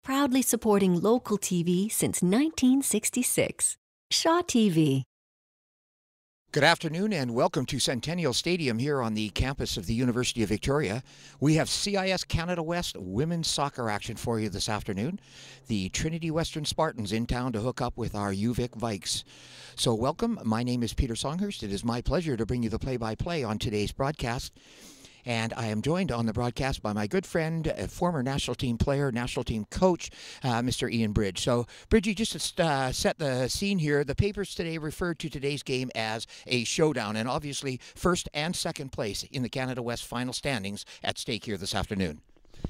proudly supporting local TV since 1966. Shaw TV. Good afternoon and welcome to Centennial Stadium here on the campus of the University of Victoria. We have CIS Canada West women's soccer action for you this afternoon. The Trinity Western Spartans in town to hook up with our UVic Vikes. So welcome. My name is Peter Songhurst. It is my pleasure to bring you the play-by-play on today's broadcast. And I am joined on the broadcast by my good friend, former national team player, national team coach, Mr. Ian Bridge. So, Bridgie, just to set the scene here, the papers today referred to today's game as a showdown, and obviously first and second place in the Canada West final standings at stake here this afternoon.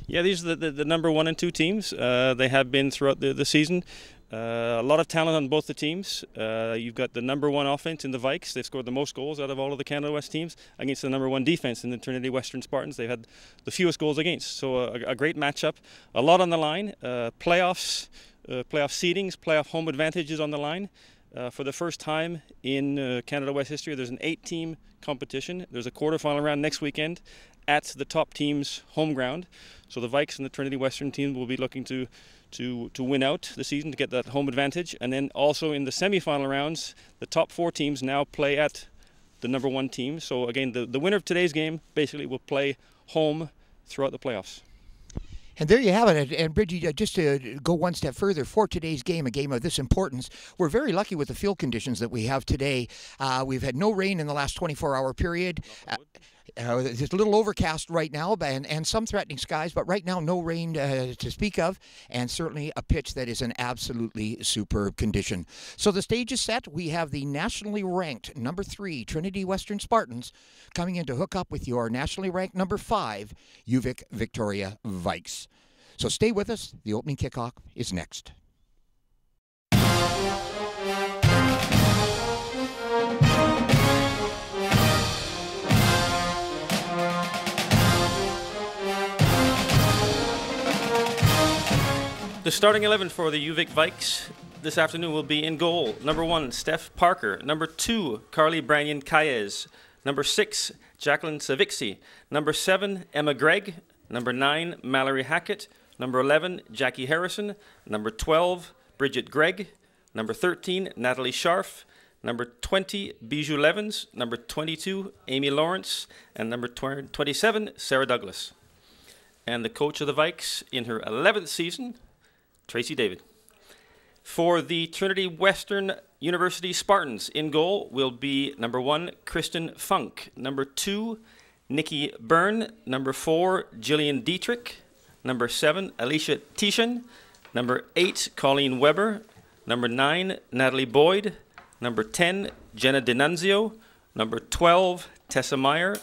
Yeah, these are the number 1 and 2 teams. They have been throughout the season. A lot of talent on both the teams. You've got the number 1 offense in the Vikes. They've scored the most goals out of all of the Canada West teams against the number 1 defense in the Trinity Western Spartans. They've had the fewest goals against. So a great matchup. A lot on the line. Playoffs, playoff seedings, playoff home advantages on the line. For the first time in Canada West history, there's an 8-team competition. There's a quarterfinal round next weekend at the top team's home ground. So the Vikes and the Trinity Western team will be looking to win out the season to get that home advantage. And then also in the semi-final rounds, the top 4 teams now play at the number 1 team. So again, the winner of today's game basically will play home throughout the playoffs. And there you have it. And Bridgie, just to go one step further, for today's game, a game of this importance, we're very lucky with the field conditions that we have today. We've had no rain in the last 24-hour period. It's a little overcast right now and some threatening skies, but right now no rain to speak of, and certainly a pitch that is in absolutely superb condition. So the stage is set. We have the nationally ranked number 3 Trinity Western Spartans coming in to hook up with your nationally ranked number 5 UVic Victoria Vikes. So stay with us. The opening kickoff is next. The starting 11 for the UVic Vikes this afternoon will be in goal. Number 1, Steph Parker. Number 2, Carly Branyan-Caez. Number 6, Jacqueline Savixi. Number 7, Emma Gregg. Number 9, Mallory Hackett. Number 11, Jackie Harrison. Number 12, Bridget Gregg. Number 13, Natalie Scharf. Number 20, Bijou Levens. Number 22, Amy Lawrence. And number 27, Sarah Douglas. And the coach of the Vikes in her 11th season, Tracy David. For the Trinity Western University Spartans, in goal will be number 1, Kristen Funk. Number 2, Nikki Byrne. Number 4, Jillian Dietrich. Number 7, Alicia Tishan. Number 8, Colleen Weber. Number 9, Natalie Boyd. Number 10, Jenna Denunzio. Number 12, Tessa Meyer.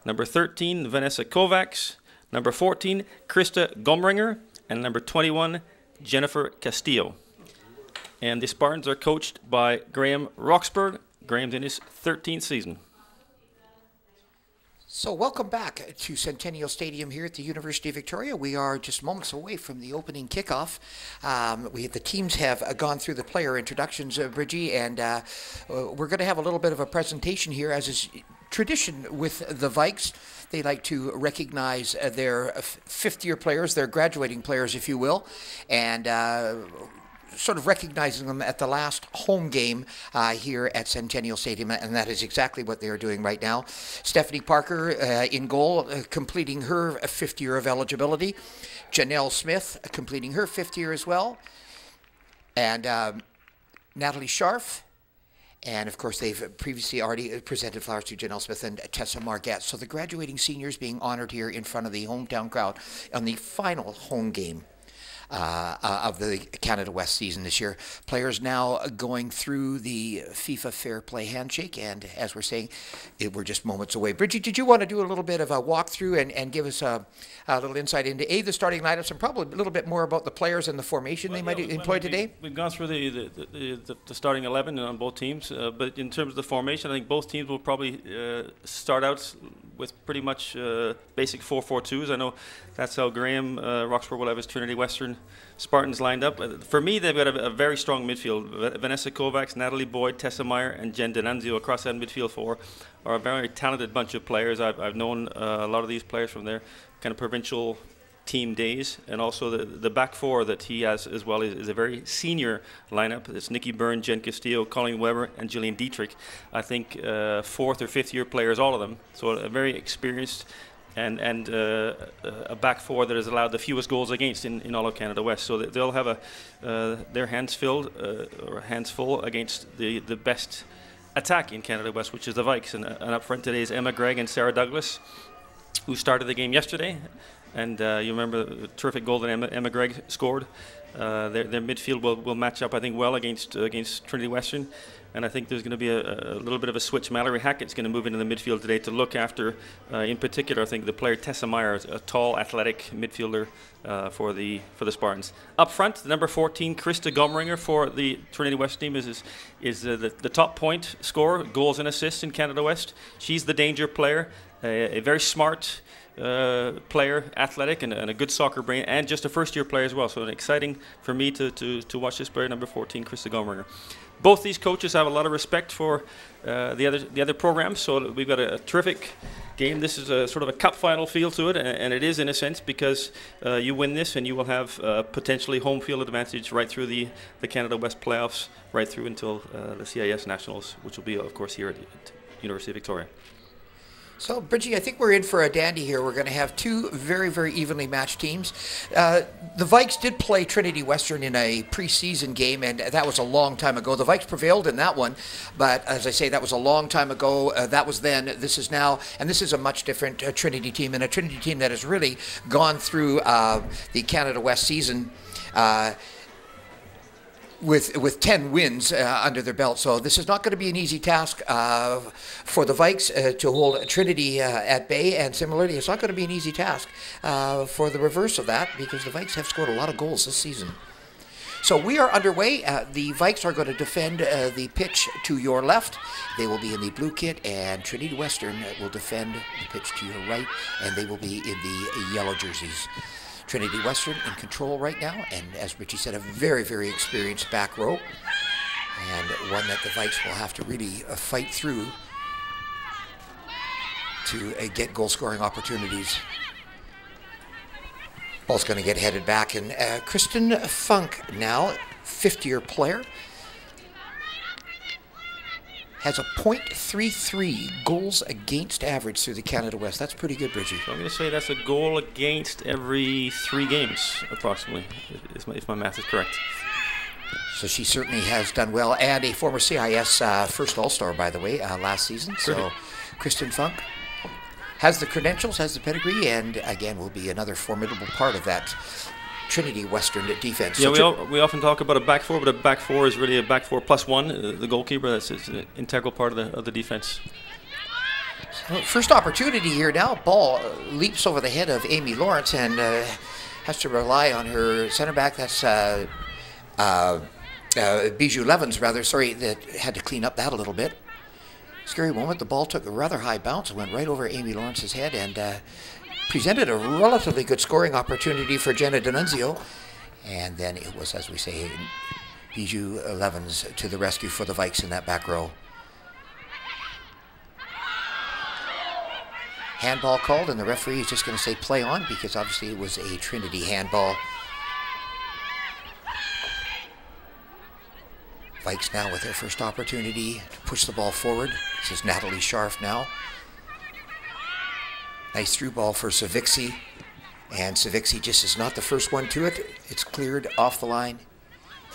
Number 13, Vanessa Kovacs. Number 14, Krista Gomringer. And number 21, Jennifer Castillo. And the Spartans are coached by Graham Roxburgh. Graham's in his 13th season. So welcome back to Centennial Stadium here at the University of Victoria. We are just moments away from the opening kickoff. The teams have gone through the player introductions, Bridgie, and we're going to have a little bit of a presentation here, as is tradition with the Vikes. They like to recognize their fifth-year players, their graduating players, if you will, and sort of recognizing them at the last home game here at Centennial Stadium, and that is exactly what they are doing right now. Stephanie Parker in goal, completing her 5th year of eligibility. Janelle Smith completing her 5th year as well. And Natalie Scharf. And, of course, they've previously already presented flowers to Janelle Smith and Tessa Margette. So the graduating seniors being honored here in front of the hometown crowd on the final home game of the Canada West season this year. Players now going through the FIFA Fair Play handshake, and as we're saying, we're just moments away. Bridget, did you want to do a little bit of a walkthrough and give us a little insight into the starting lineups and probably a little bit more about the players and the formation they might employ today? We've gone through the starting 11 on both teams, but in terms of the formation, I think both teams will probably start out with pretty much basic 4-4-2s. I know that's how Graham Roxburgh will have his Trinity Western Spartans lined up. For me, they've got a very strong midfield. Vanessa Kovacs, Natalie Boyd, Tessa Meyer, and Jen Denunzio across that midfield four are a very talented bunch of players. I've known a lot of these players from their kind of provincial team days, and also the back four that he has as well is a very senior lineup. It's Nikki Byrne, Jen Castillo, Colleen Weber, and Gillian Dietrich. I think fourth or fifth year players, all of them. So a very experienced and a back four that has allowed the fewest goals against in all of Canada West. So they'll have their hands full against the best attack in Canada West, which is the Vikes. And up front today is Emma Gregg and Sarah Douglas, who started the game yesterday. And you remember the terrific goal that Emma Gregg scored. Their midfield will match up, I think, well against Trinity Western. And I think there's going to be a little bit of a switch. Mallory Hackett's going to move into the midfield today to look after, in particular, I think the player Tessa Meyer, a tall, athletic midfielder for the Spartans. Up front, number 14, Krista Gomringer for the Trinity West team is the top point scorer, goals and assists in Canada West. She's the danger player, a very smart player, athletic, and a good soccer brain, and just a first-year player as well. So exciting for me to watch this player, number 14, Krista Gomringer. Both these coaches have a lot of respect for the other programs, so we've got a terrific game. This is a sort of a cup final feel to it, and it is in a sense because you win this and you will have potentially home field advantage right through the Canada West playoffs, right through until the CIS Nationals, which will be, of course, here at University of Victoria. So, Bridgie, I think we're in for a dandy here. We're going to have two very, very evenly matched teams. The Vikes did play Trinity Western in a preseason game, and that was a long time ago. The Vikes prevailed in that one, but as I say, that was a long time ago. That was then. This is now, and this is a much different Trinity team, and a Trinity team that has really gone through the Canada West season with 10 wins under their belt. So this is not going to be an easy task for the Vikes to hold Trinity at bay, and similarly, it's not going to be an easy task for the reverse of that, because the Vikes have scored a lot of goals this season. So we are underway. The Vikes are going to defend the pitch to your left. They will be in the blue kit, and Trinity Western will defend the pitch to your right, and they will be in the yellow jerseys. Trinity Western in control right now, and as Richie said, a very, very experienced back row, and one that the Vikes will have to really fight through to get goal-scoring opportunities. Ball's going to get headed back, and Kristen Funk now, 50-year player, has a .33 goals against average through the Canada West. That's pretty good, Bridgie. So I'm going to say that's a goal against every 3 games, approximately, if my math is correct. So she certainly has done well, and a former CIS first All-Star, by the way, last season. So Kristen Funk has the credentials, has the pedigree, and again will be another formidable part of that Trinity Western defense. Yeah, we often talk about a back four, but a back four is really a back four plus one. The goalkeeper, that's an integral part of the defense. So first opportunity here now. Ball leaps over the head of Amy Lawrence and has to rely on her center back. That's Bijou Levens, rather. Sorry, that had to clean up that a little bit. Scary moment. The ball took a rather high bounce and went right over Amy Lawrence's head, and presented a relatively good scoring opportunity for Jenna D'Annunzio. And then it was, as we say, Bijou Levens to the rescue for the Vikes in that back row. Handball called, and the referee is just going to say play on, because obviously it was a Trinity handball. Vikes now with their first opportunity to push the ball forward. This is Natalie Scharf now. Nice through ball for Savixi, and Savixi just is not the first one to it. It's cleared off the line,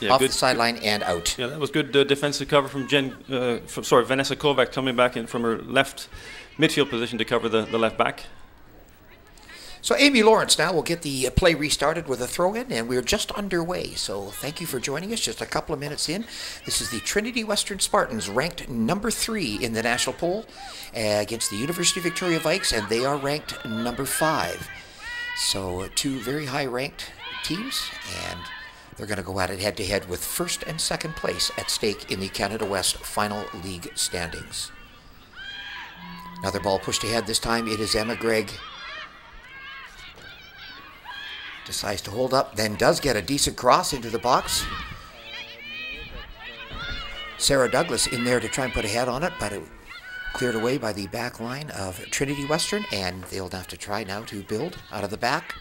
off the sideline, and out. Yeah, that was good defensive cover from Vanessa Kovac coming back in from her left midfield position to cover the left back. So Amy Lawrence now will get the play restarted with a throw-in, and we're just underway. So thank you for joining us. Just a couple of minutes in. This is the Trinity Western Spartans, ranked number 3 in the national poll against the University of Victoria Vikes, and they are ranked number 5. So 2 very high-ranked teams, and they're going to go at it head-to-head with first and second place at stake in the Canada West Final League standings. Another ball pushed ahead. This time it is Emma Gregg. Decides to hold up, then does get a decent cross into the box. Sarah Douglas in there to try and put a head on it, but it cleared away by the back line of Trinity Western, and they'll have to try now to build out of the back.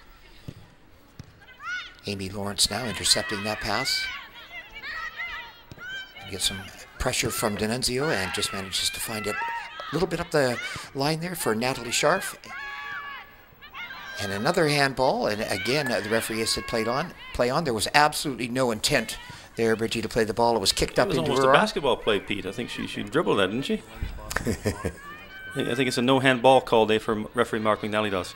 Amy Lawrence now intercepting that pass. Get some pressure from D'Annunzio and just manages to find it a little bit up the line there for Natalie Scharf. And another handball, and again the referee has said play on. There was absolutely no intent there, Bridgie, to play the ball. It was kicked up into her arm. It was almost a basketball play, Pete. I think she dribbled that, didn't she? I think it's a no handball call day for referee Mark McNally does.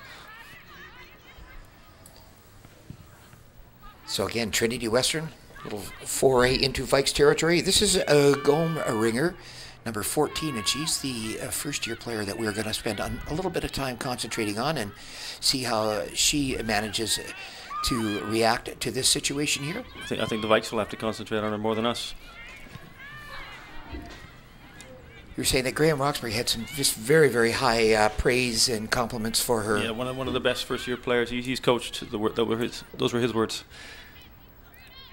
So again, Trinity Western, little foray into Vikes territory. This is a Gome Ringer, number 14, and she's the first-year player that we're going to spend a little bit of time concentrating on and see how she manages to react to this situation here. I think the Vikes will have to concentrate on her more than us. You're saying that Graham Roxbury had some just very, very high praise and compliments for her. Yeah, one of the best first-year players. He's coached. Those were his words.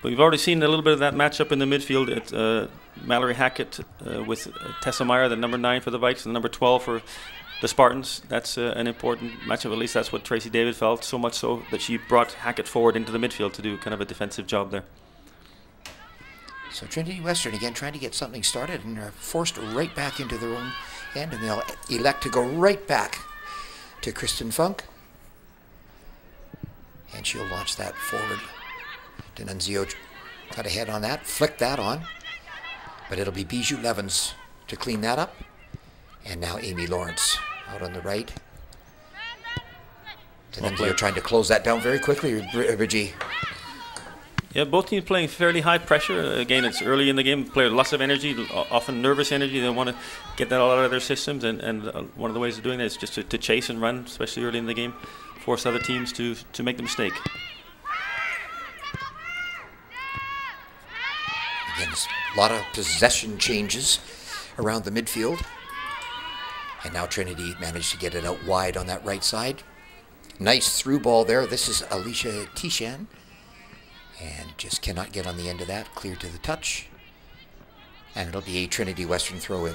But we've already seen a little bit of that matchup in the midfield at Mallory Hackett with Tessa Meyer, the number 9 for the Vikes, and the number 12 for the Spartans. That's an important matchup. At least that's what Tracy David felt, so much so that she brought Hackett forward into the midfield to do kind of a defensive job there. So Trinity Western again trying to get something started and are forced right back into their own end, and they'll elect to go right back to Kristen Funk. And she'll launch that forward. D'Annunzio got ahead on that, flicked that on, but it'll be Bijou Levens to clean that up. And now Amy Lawrence out on the right. D'Annunzio trying to close that down very quickly, Bridgie. Yeah, both teams playing fairly high pressure. Again, it's early in the game. Player lots of energy, often nervous energy. They want to get that all out of their systems, and one of the ways of doing that is just to chase and run, especially early in the game, force other teams to make the mistake. Again, a lot of possession changes around the midfield. And now Trinity managed to get it out wide on that right side. Nice through ball there. This is Alicia Tishan. And just cannot get on the end of that. Clear to the touch. And it'll be a Trinity Western throw-in.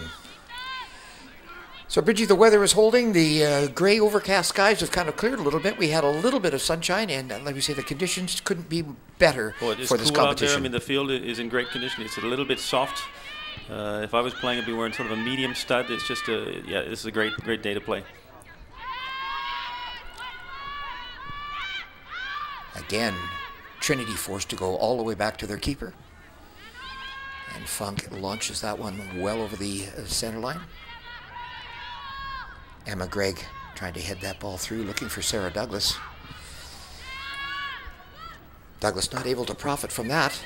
So, Bridgie, the weather is holding. The gray overcast skies have kind of cleared a little bit. We had a little bit of sunshine, and like we say, the conditions couldn't be better for this cool competition. Out there. I mean, the field is in great condition. It's a little bit soft. If I was playing, I'd be wearing sort of a medium stud. It's just this is a great day to play. Again, Trinity forced to go all the way back to their keeper. And Funk launches that one well over the center line. Emma Gregg trying to head that ball through, looking for Sarah Douglas. Douglas not able to profit from that.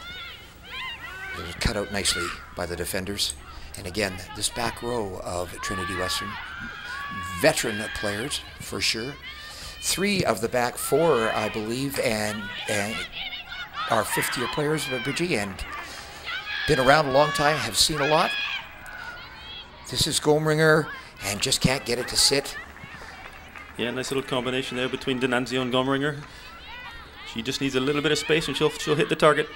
It was cut out nicely by the defenders. And again, this back row of Trinity Western, veteran players for sure. 3 of the back 4, I believe, and are fifth-year players, Bridgie, and been around a long time, have seen a lot. This is Gomringer, and just can't get it to sit. Yeah, nice little combination there between D'Annunzio and Gomringer. She just needs a little bit of space, and she'll hit the target.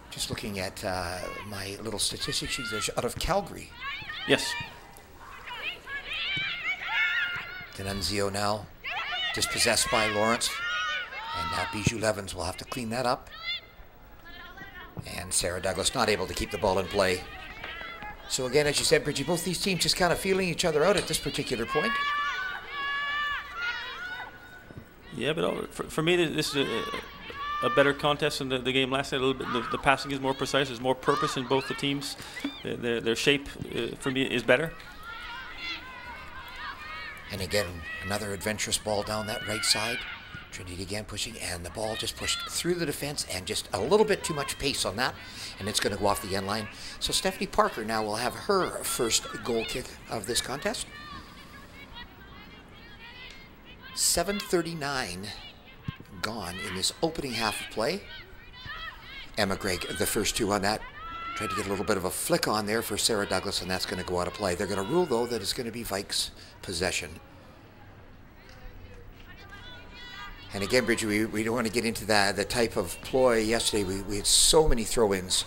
Just looking at my little statistics, she's out of Calgary. Yes. D'Annunzio now dispossessed by Lawrence. And now Bijou Levens will have to clean that up. And Sarah Douglas not able to keep the ball in play. So again, as you said, Bridgie, both these teams just kind of feeling each other out at this particular point. Yeah, but for me, this is a better contest than the game last night. A little bit, the passing is more precise. There's more purpose in both the teams. Their shape, for me, is better. And again, another adventurous ball down that right side. Trinity again pushing, and the ball just pushed through the defense, and just a little bit too much pace on that, and it's going to go off the end line. So Stephanie Parker now will have her first goal kick of this contest. 7:39 gone in this opening half of play. Emma Gregg, the first 2 on that. Tried to get a little bit of a flick on there for Sarah Douglas, and that's going to go out of play. They're going to rule, though, that it's going to be Vikes possession. And again, Bridget, we don't want to get into the type of ploy yesterday. We had so many throw-ins.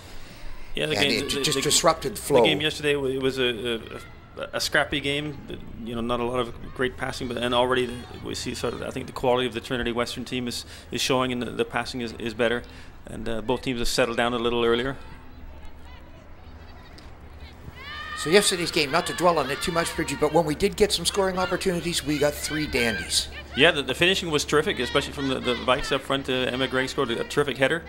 Yeah, and it just disrupted flow. The game yesterday, it was a scrappy game. You know, not a lot of great passing, but and already we see sort of, I think the quality of the Trinity Western team is showing, and the passing is better, and both teams have settled down a little earlier. So yesterday's game, not to dwell on it too much, Bridgie, but when we did get some scoring opportunities, we got 3 dandies. Yeah, the finishing was terrific, especially from the Vikes up front. Emma Gregg scored a terrific header.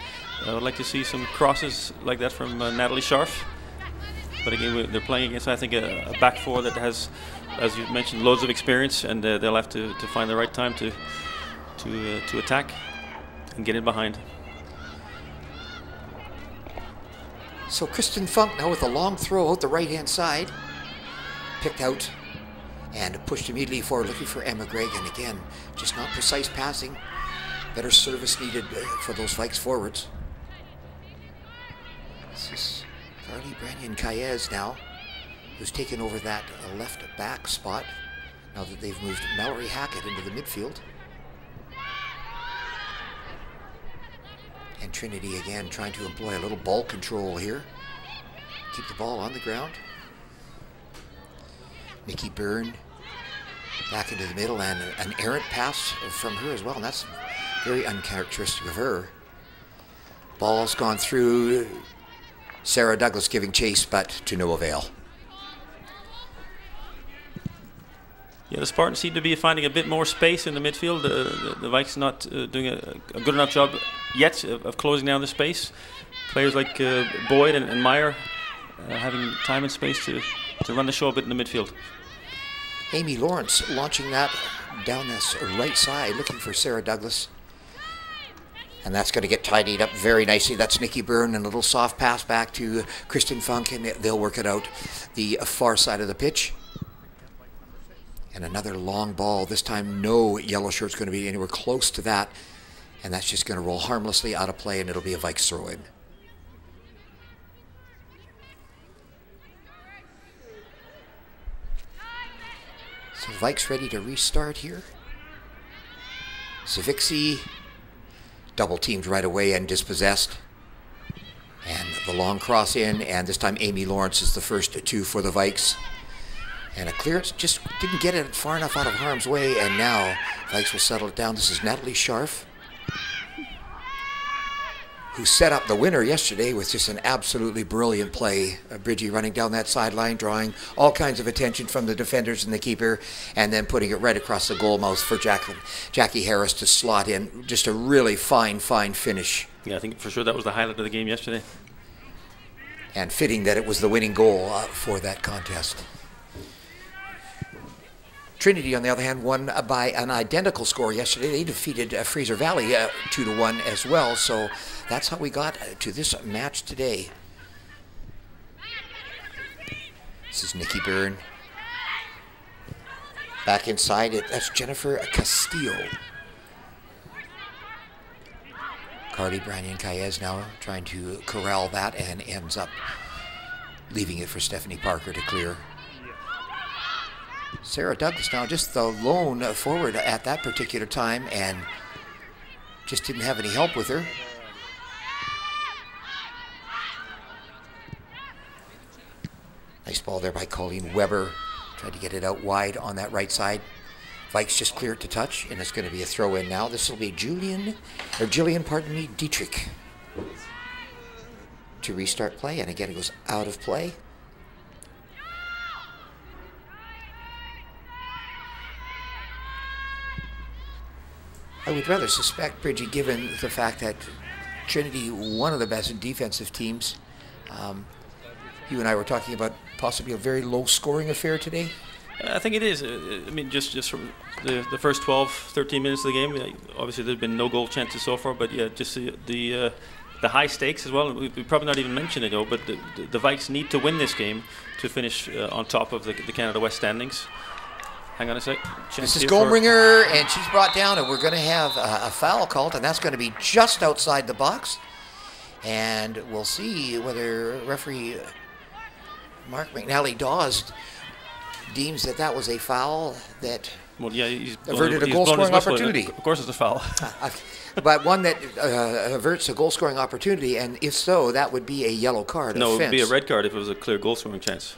I would like to see some crosses like that from Natalie Scharf. But again, they're playing against, I think, a back four that has, as you mentioned, loads of experience, and they'll have to find the right time to attack and get in behind. So Kristen Funk now with a long throw out the right-hand side. Picked out and pushed immediately forward, looking for Emma Gregg. And again, just not precise passing. Better service needed for those Vikes forwards. This is Carly Branyan-Kaez now, who's taken over that left back spot now that they've moved Mallory Hackett into the midfield. And Trinity again trying to employ a little ball control here. Keep the ball on the ground. Nikki Byrne back into the middle, and an errant pass from her as well, and that's very uncharacteristic of her. Ball's gone through. Sarah Douglas giving chase, but to no avail. Yeah, the Spartans seem to be finding a bit more space in the midfield. The Vikes not doing a good enough job yet of closing down the space. Players like Boyd and Meyer having time and space to run the show a bit in the midfield. Amy Lawrence launching that down this right side, looking for Sarah Douglas. And that's going to get tidied up very nicely. That's Nikki Byrne, and a little soft pass back to Kristen Funk, and they'll work it out the far side of the pitch. And another long ball. This time no yellow shirt's going to be anywhere close to that. And that's just going to roll harmlessly out of play, and it'll be a Vikes throw-in. So Vikes ready to restart here. Savixi double teamed right away and dispossessed. And the long cross in, and this time Amy Lawrence is the first 2 for the Vikes. And a clearance, just didn't get it far enough out of harm's way, and now Vikes will settle it down. This is Natalie Scharf, who set up the winner yesterday with just an absolutely brilliant play. Bridgie running down that sideline, drawing all kinds of attention from the defenders and the keeper, and then putting it right across the goal mouth for Jackie Harris to slot in. Just a really fine finish. Yeah, I think for sure that was the highlight of the game yesterday. And fitting that it was the winning goal for that contest. Trinity, on the other hand, won by an identical score yesterday. They defeated Fraser Valley 2-1 as well. So that's how we got to this match today. This is Nikki Byrne. Back inside it, that's Jennifer Castillo. Carly Branyan-Kaez now trying to corral that, and ends up leaving it for Stephanie Parker to clear. Sarah Douglas now just the lone forward at that particular time, and just didn't have any help with her. Nice ball there by Colleen Weber. Tried to get it out wide on that right side. Vikes just clear it to touch, and it's going to be a throw in now. This will be Jillian Dietrich to restart play, and again it goes out of play. I would rather suspect, Bridgie, given the fact that Trinity, one of the best defensive teams, you and I were talking about possibly a very low-scoring affair today. I think it is. I mean, just from the first 12, 13 minutes of the game, obviously there's been no goal chances so far, but yeah, just the high stakes as well. We probably not even mentioned it, though, but the Vikes need to win this game to finish on top of the Canada West standings. Hang on a sec. This is Goldringer, and she's brought down, and we're going to have a foul called, and that's going to be just outside the box. And we'll see whether referee Mark McNally Dawes deems that that was a foul that he's averted a goal-scoring opportunity. Of course it's a foul. but one that averts a goal-scoring opportunity, and if so, that would be a yellow card. No, it would be a red card if it was a clear goal-scoring chance.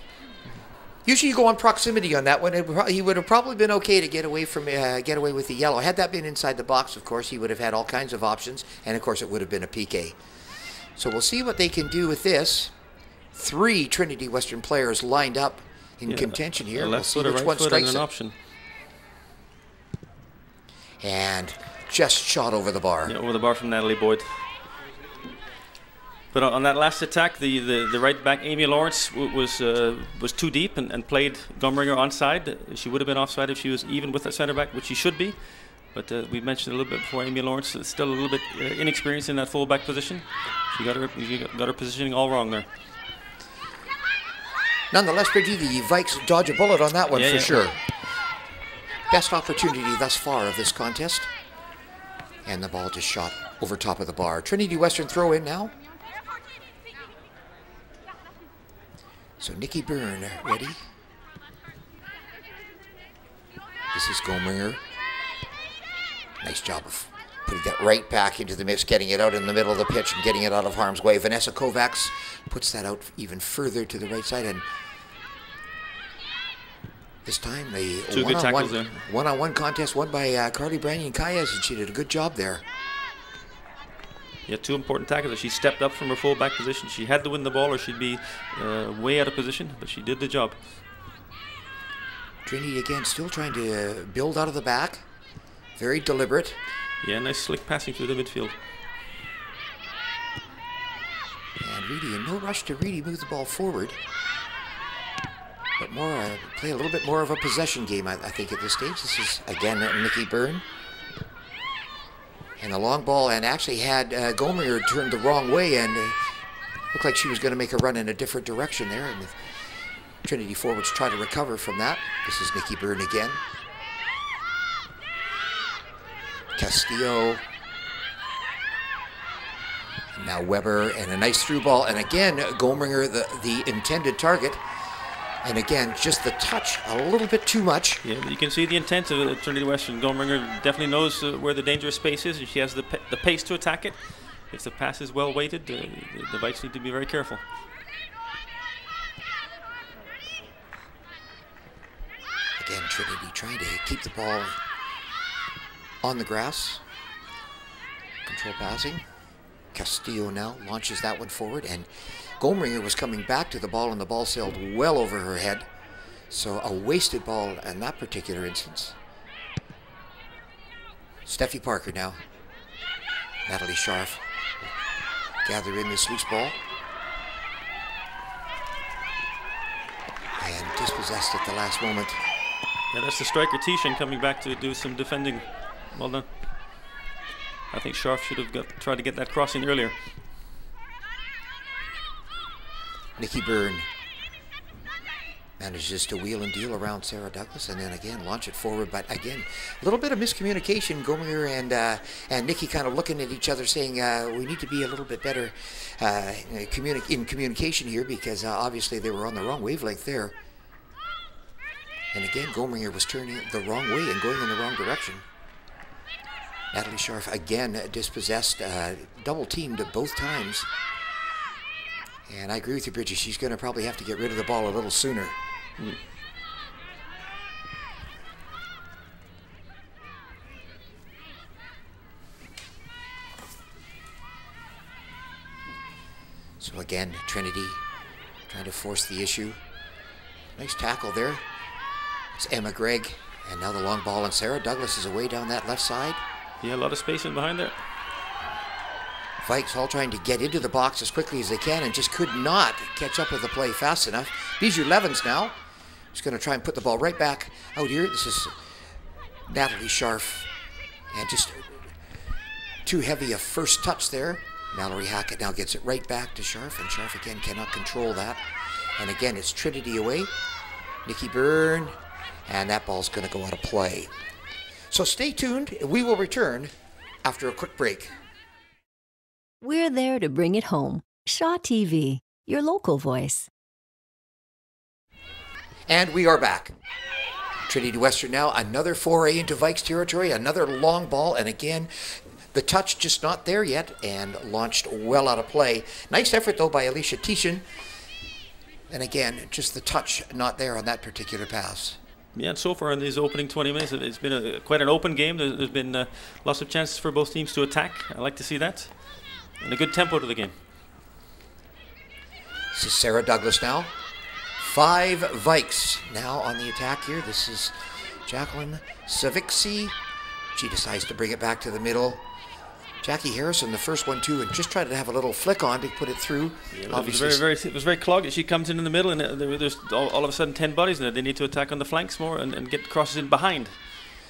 Usually you go on proximity on that one. He would have probably been okay to get away with the yellow. Had that been inside the box, of course, he would have had all kinds of options, and of course it would have been a PK. So we'll see what they can do with this. 3 Trinity Western players lined up in contention here. Left we'll see foot, which right one foot, strikes and an it. option. And just shot over the bar. Yeah, over the bar from Natalie Boyd. But on that last attack, the right back Amy Lawrence was too deep and played Gumringer onside. She would have been offside if she was even with the centre back, which she should be. But we mentioned a little bit before, Amy Lawrence is still a little bit inexperienced in that full back position. She got her positioning all wrong there. Nonetheless, Bridgie, the Vikes dodge a bullet on that one for sure. Best opportunity thus far of this contest. And the ball just shot over top of the bar. Trinity Western throw in now. So Nikki Byrne ready. This is Gomringer. Nice job of putting that right back into the mix, getting it out in the middle of the pitch and getting it out of harm's way. Vanessa Kovacs puts that out even further to the right side, and this time the one-on-one contest won by Carly Branyan-Kaez, and she did a good job there. Yeah, 2 important tackles. She stepped up from her full back position. She had to win the ball or she'd be way out of position, but she did the job. Trinity again still trying to build out of the back. Very deliberate. Yeah, nice slick passing through the midfield. And really in no rush to really move the ball forward. But more play a little bit more of a possession game, I think, at this stage. This is, again, Nikki Byrne. And the long ball, and actually had Gomringer turned the wrong way, and looked like she was going to make a run in a different direction there. And the Trinity forwards try to recover from that. This is Nikki Byrne again. Castillo. And now Weber, and a nice through ball. And again, Gomringer, the intended target. And again, just the touch a little bit too much. Yeah, but you can see the intent of Trinity Western. Gomringer definitely knows where the dangerous space is, and she has the pace to attack it. If the pass is well weighted, the Vikes need to be very careful. Again, Trinity trying to keep the ball on the grass. Control passing. Castillo now launches that one forward, and Gomringer was coming back to the ball, and the ball sailed well over her head. So a wasted ball in that particular instance. Steffi Parker now. Natalie Scharf gather in this loose ball. And dispossessed at the last moment. Yeah, that's the striker Tishan coming back to do some defending. Well done. I think Scharf should have tried to get that crossing earlier. Nikki Byrne manages to wheel and deal around Sarah Douglas, and then again launch it forward. But again, a little bit of miscommunication. Gomringer and Nikki kind of looking at each other, saying we need to be a little bit better in communication here, because obviously they were on the wrong wavelength there. And again, Gomringer was turning the wrong way and going in the wrong direction. Natalie Scharf again dispossessed, double teamed both times. And I agree with you, Bridgie. She's going to probably have to get rid of the ball a little sooner. So again, Trinity trying to force the issue. Nice tackle there. It's Emma Gregg, and now the long ball, and Sarah Douglas is away down that left side. Yeah, a lot of space in behind there. Vikes all trying to get into the box as quickly as they can, and just could not catch up with the play fast enough. Bijou Levens now is going to try and put the ball right back out here. This is Natalie Scharf, and just too heavy a first touch there. Mallory Hackett now gets it right back to Scharf, and Scharf again cannot control that. And again, it's Trinity away. Nikki Byrne, and that ball's going to go out of play. So stay tuned. We will return after a quick break. We're there to bring it home. Shaw TV, your local voice. And we are back. Trinity Western now, another foray into Vikes territory, another long ball, and again, The touch just not there yet, and launched well out of play. Nice effort, though, by Alicia Tishin. And again, just the touch not there on that particular pass. Yeah, and so far in these opening 20 minutes, it's been quite an open game. There's been lots of chances for both teams to attack. I like to see that. And a good tempo to the game. This is Sarah Douglas now. 5 Vikes now on the attack here. This is Jacqueline Savixi. She decides to bring it back to the middle. Jackie Harrison, the first one too, and just tried to have a little flick on to put it through. Yeah, it was very clogged. She comes in the middle, and there's all of a sudden 10 bodies in there. They need to attack on the flanks more and get crosses in behind.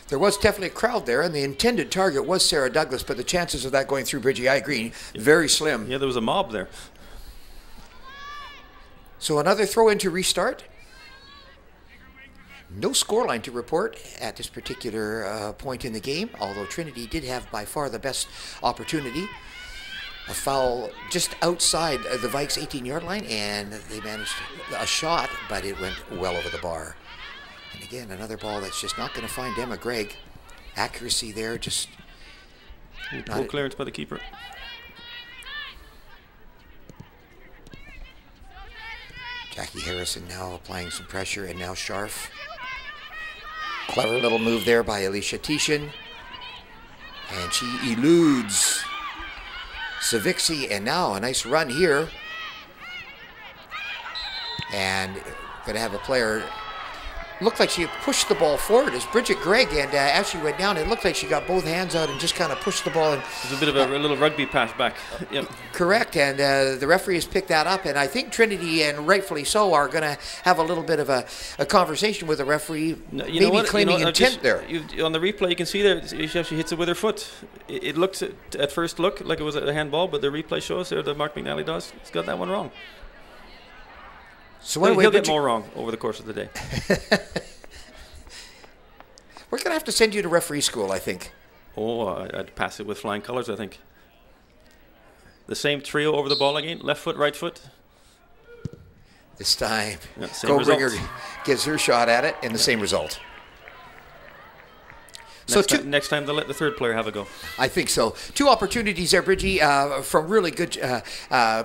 There was definitely a crowd there, and the intended target was Sarah Douglas, but the chances of that going through, Bridgie, I agree, very slim. Yeah, there was a mob there. So another throw in to restart. No scoreline to report at this particular point in the game, although Trinity did have by far the best opportunity. A foul just outside the Vikes' 18-yard line, and they managed a shot, but it went well over the bar. And again, another ball that's just not going to find Emma Gregg. Accuracy there, just... Full clearance by the keeper. Jackie Harrison now applying some pressure, and now Scharf. Clever little move there by Alicia Tishin. And she eludes Savixi, and now a nice run here. And going to have a player... Looked like she pushed the ball forward as Bridget Gregg, and as she went down, it looked like she got both hands out and just kind of pushed the ball. And it was a bit of a little rugby pass back. Yep. Correct, and the referee has picked that up, and I think Trinity, and rightfully so, are going to have a little bit of a conversation with the referee, maybe claiming intent there. On the replay, you can see there, she actually hits it with her foot. It looked, at first look, like it was a handball, but the replay shows there that Mark McNally does. He's got that one wrong. So he'll get more wrong over the course of the day. We're going to have to send you to referee school, I think. Oh, I'd pass it with flying colors, I think. The same trio over the ball again, left foot, right foot. This time, yeah, Go-Bringer gives her shot at it, and the same result. Next time they'll let the third player have a go. I think so. 2 opportunities there, Bridgie, from really good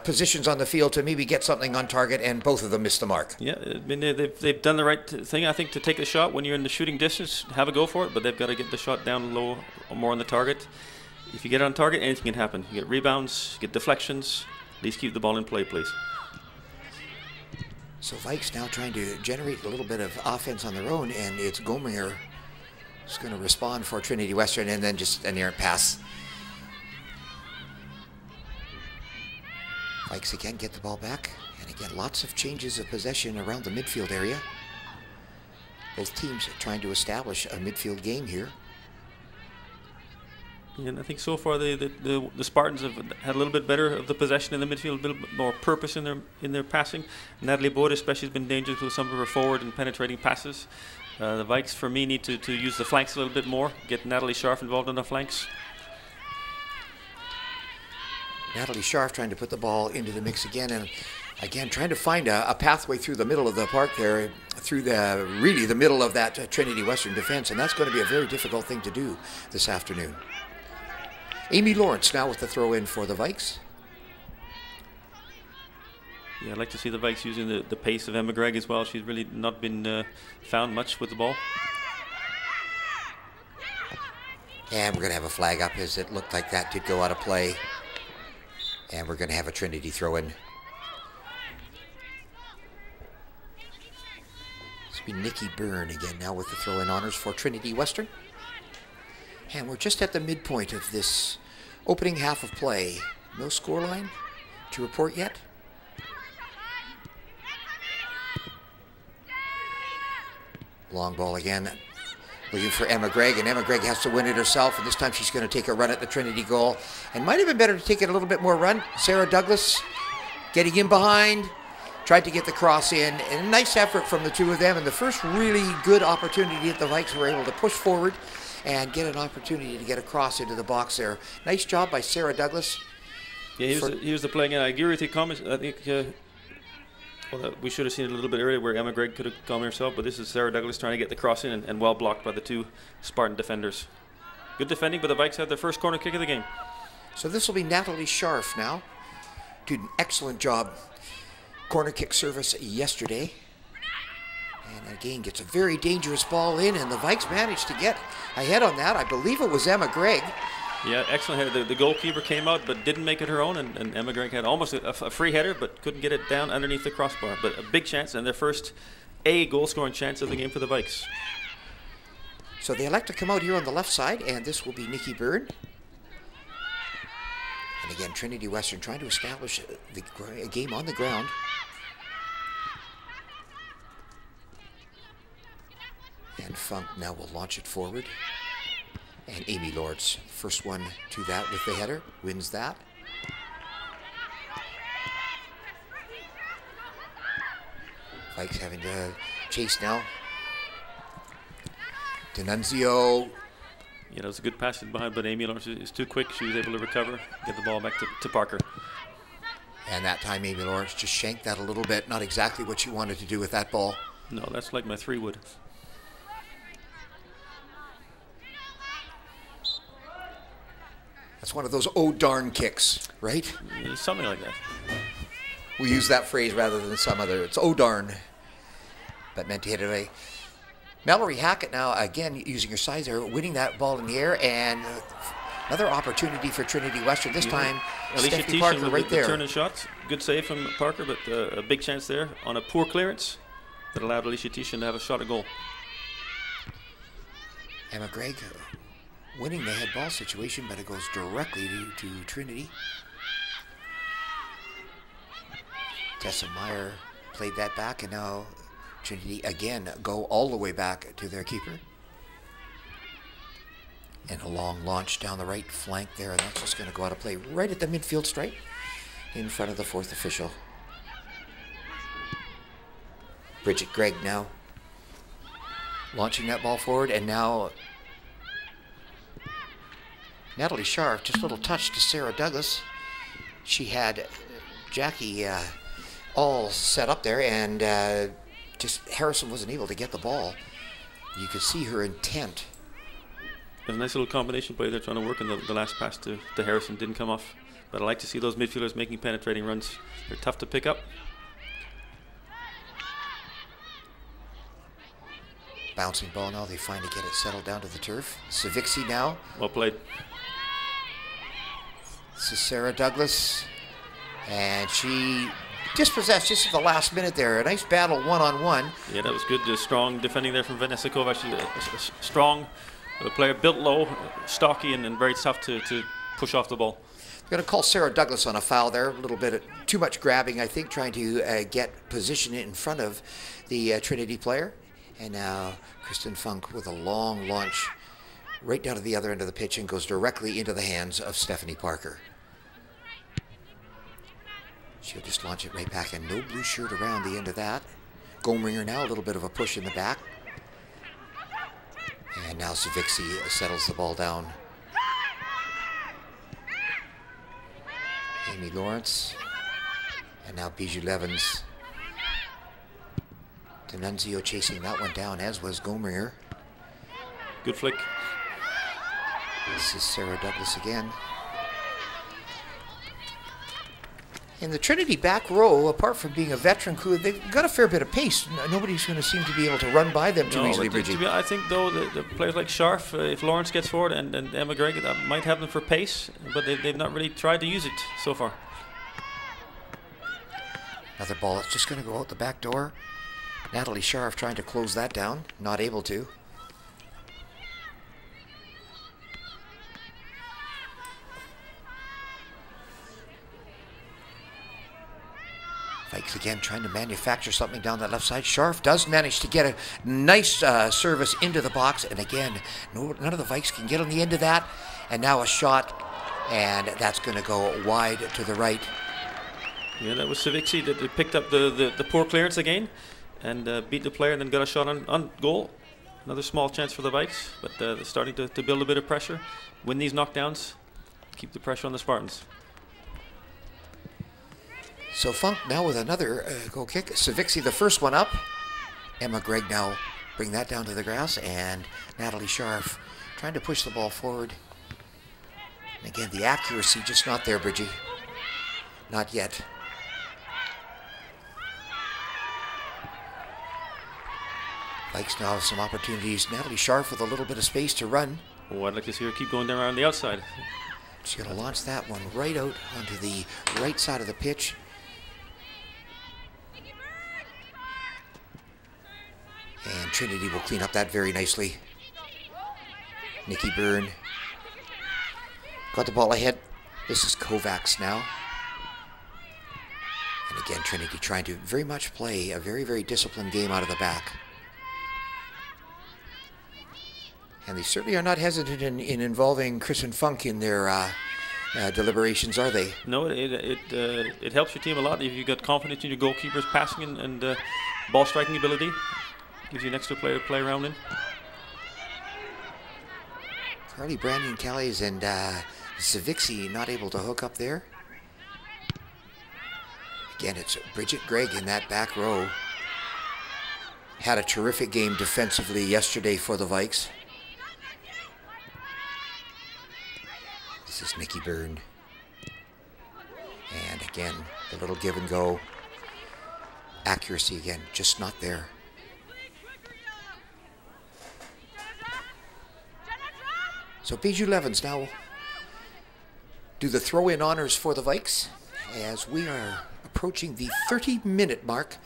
positions on the field to maybe get something on target, and both of them missed the mark. Yeah, I mean, they've done the right thing, I think, to take a shot when you're in the shooting distance. Have a go for it, but they've got to get the shot down low, more on the target. If you get on target, anything can happen. You get rebounds, you get deflections. At least keep the ball in play, please. So Vikes now trying to generate a little bit of offense on their own, and it's Gominger who's going to respond for Trinity Western, and then just an errant pass. Vikes again get the ball back, and again lots of changes of possession around the midfield area. Both teams are trying to establish a midfield game here. Yeah, and I think so far the Spartans have had a little bit better of the possession in the midfield, a little bit more purpose in their passing. Natalie Bode especially has been dangerous with some of her forward and penetrating passes. The Vikes, for me, need to use the flanks a little bit more, get Natalie Scharf involved on the flanks. Natalie Scharf trying to put the ball into the mix again, and again trying to find a pathway through the middle of the park there, through the middle of that Trinity Western defense, and that's going to be a very difficult thing to do this afternoon. Amy Lawrence now with the throw in for the Vikes. Yeah, I'd like to see the Vikes using the pace of Emma Gregg as well. She's really not been found much with the ball. And we're going to have a flag up, as it looked like that did go out of play. And we're going to have a Trinity throw in. This will be Nikki Byrne again now with the throw in honors for Trinity Western. And we're just at the midpoint of this opening half of play. No scoreline to report yet. Long ball again, looking for Emma Gregg, and Emma Gregg has to win it herself, and this time she's going to take a run at the Trinity goal. And might have been better to take it a little bit more run. Sarah Douglas getting in behind, tried to get the cross in, and a nice effort from the two of them, and the first really good opportunity that the Vikes were able to push forward and get an opportunity to get a cross into the box there. Nice job by Sarah Douglas. Yeah, he was the play again. I agree with your comments. I think we should have seen it a little bit earlier where Emma Gregg could have come herself, but this is Sarah Douglas trying to get the cross in, and well blocked by the two Spartan defenders. Good defending, but the Vikes had their first corner kick of the game. So this will be Natalie Scharf now. Did an excellent job corner kick service yesterday. And again, gets a very dangerous ball in, and the Vikes managed to get ahead on that. I believe it was Emma Gregg. Yeah, excellent header. The goalkeeper came out but didn't make it her own, and Emma Gregg had almost a free header but couldn't get it down underneath the crossbar. But a big chance, and their first goal-scoring chance of the game for the Vikes. So they elect to come out here on the left side, and this will be Nikki Byrne. And again, Trinity Western trying to establish a game on the ground. And Funk now will launch it forward. And Amy Lords, first one to that with the header, wins that. Vikes having to chase now. D'Annunzio. Yeah, that was a good pass behind, but Amy Lawrence is too quick. She was able to recover, get the ball back to Parker. And that time Amy Lawrence just shanked that a little bit. Not exactly what she wanted to do with that ball. No, that's like my 3 would. That's one of those oh darn kicks, right? Something like that. We use that phrase rather than some other. It's oh darn. But meant to hit it away. Mallory Hackett now, again, using her size there, winning that ball in the air, and another opportunity for Trinity Western. This time, Stephanie Parker right there. The turn and shots. Good save from Parker, but a big chance there on a poor clearance that allowed Alicia Tishan to have a shot at goal. Emma Gregg winning the head ball situation, but it goes directly to Trinity. Tessa Meyer played that back, and now Trinity again go all the way back to their keeper. And a long launch down the right flank there, and that's just going to go out of play right at the midfield stripe in front of the 4th official. Bridget Gregg now launching that ball forward, and now Natalie Scharf, just a little touch to Sarah Douglas. She had Jackie all set up there, and just Harrison wasn't able to get the ball. You could see her intent. There's a nice little combination play there trying to work, and the last pass to Harrison didn't come off. But I like to see those midfielders making penetrating runs. They're tough to pick up. Bouncing ball now, they finally get it settled down to the turf. Savixi now. Well played. This is Sarah Douglas, and she dispossessed just at the last minute there. A nice battle one-on-one. Yeah, that was good. Strong defending there from Vanessa Kovac. A strong player, built low, stocky, and very tough to push off the ball. We're going to call Sarah Douglas on a foul there. A little bit of too much grabbing, I think, trying to get position in front of the Trinity player. And now Kristen Funk with a long launch right down to the other end of the pitch and goes directly into the hands of Stephanie Parker. She'll just launch it right back, and no blue shirt around the end of that. Gomringer now, a little bit of a push in the back. And now Savixi settles the ball down. Amy Lawrence. And now Bijou Levens. D'Annunzio chasing that one down, as was Gomringer. Good flick. This is Sarah Douglas again. In the Trinity back row, apart from being a veteran crew, they've got a fair bit of pace. Nobody's going to seem to be able to run by them too easily, Bridgie. I think, though, the players like Scharf, if Lawrence gets forward, and Emma Gregg, that might have them for pace, but they've not really tried to use it so far. Another ball that's just going to go out the back door. Natalie Scharf trying to close that down, not able to. Vikes again trying to manufacture something down that left side. Scharf does manage to get a nice service into the box, and again, none of the Vikes can get on the end of that. And now a shot, and that's going to go wide to the right. Yeah, that was Savixi that picked up the poor clearance again and beat the player, and then got a shot on goal. Another small chance for the Vikes, but they're starting to build a bit of pressure. Win these knockdowns, keep the pressure on the Spartans. So Funk now with another goal kick. Savixi the first one up. Emma Gregg now bring that down to the grass, and Natalie Scharf trying to push the ball forward. And again, the accuracy just not there, Bridgie. Not yet. Vikes now have some opportunities. Natalie Scharf with a little bit of space to run. Oh, I'd like to see her keep going down around the outside. She's going to launch that one right out onto the right side of the pitch. And Trinity will clean up that very nicely. Nikki Byrne got the ball ahead. This is Kovacs now. And again, Trinity trying to very much play a very, very disciplined game out of the back. And they certainly are not hesitant in involving Chris and Funk in their deliberations, are they? No, it helps your team a lot if you've got confidence in your goalkeeper's passing and ball striking ability. Gives you an extra player to play around in. Carly Brandon Callies and Savixi not able to hook up there. Again, it's Bridget Gregg in that back row. Had a terrific game defensively yesterday for the Vikes. This is Nikki Byrne. And again, the little give and go. Accuracy again, just not there. So Bijou Levens now do the throw-in honors for the Vikes as we are approaching the 30-minute mark.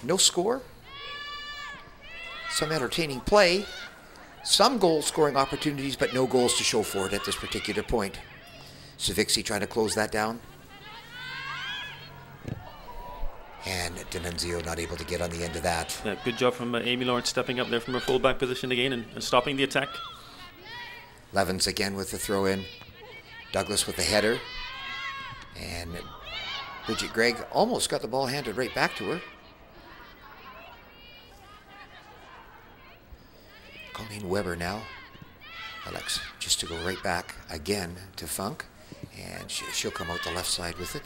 No score. Some entertaining play. Some goal-scoring opportunities, but no goals to show for it at this particular point. Savixi trying to close that down. And D'Annunzio not able to get on the end of that. Yeah, good job from Amy Lawrence stepping up there from her fullback position again and stopping the attack. Levens again with the throw-in. Douglas with the header. And Bridget Gregg almost got the ball handed right back to her. Colleen Weber now. Alex just to go right back again to Funk. And she'll come out the left side with it.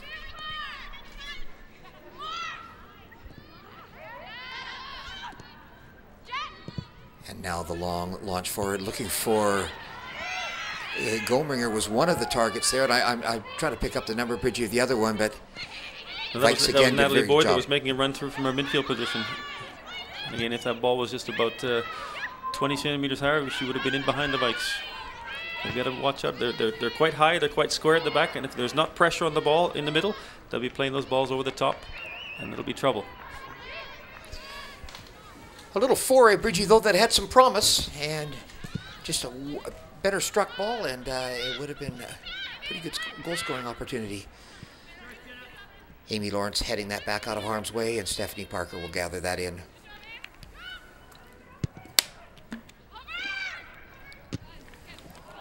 And now the long launch forward, looking for Goldringer was one of the targets there, and I'm trying to pick up the number, Bridgie, of the other one, but Vikes again. Natalie Boyd that was making a run through from her midfield position. And again, if that ball was just about 20 centimeters higher, she would have been in behind the Vikes. They've got to watch out. They're quite high. They're quite square at the back, and if there's not pressure on the ball in the middle, they'll be playing those balls over the top, and it'll be trouble. A little foray, Bridgie, though, that had some promise, and just a better struck ball, and it would have been a pretty good goal-scoring opportunity. Amy Lawrence heading that back out of harm's way, and Stephanie Parker will gather that in.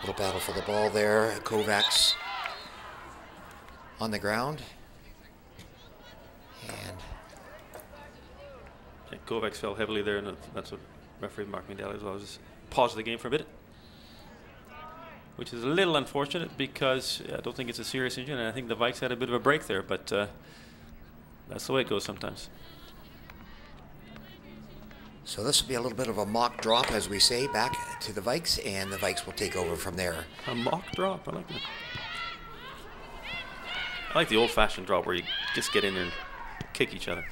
Little battle for the ball there. Kovacs on the ground. And Kovacs fell heavily there, and that's what referee Mark McDowell as well. Just paused the game for a bit, which is a little unfortunate because I don't think it's a serious injury, and I think the Vikes had a bit of a break there, but that's the way it goes sometimes. So this will be a little bit of a mock drop, as we say, back to the Vikes, and the Vikes will take over from there. A mock drop, I like that. I like the old-fashioned drop where you just get in there and kick each other.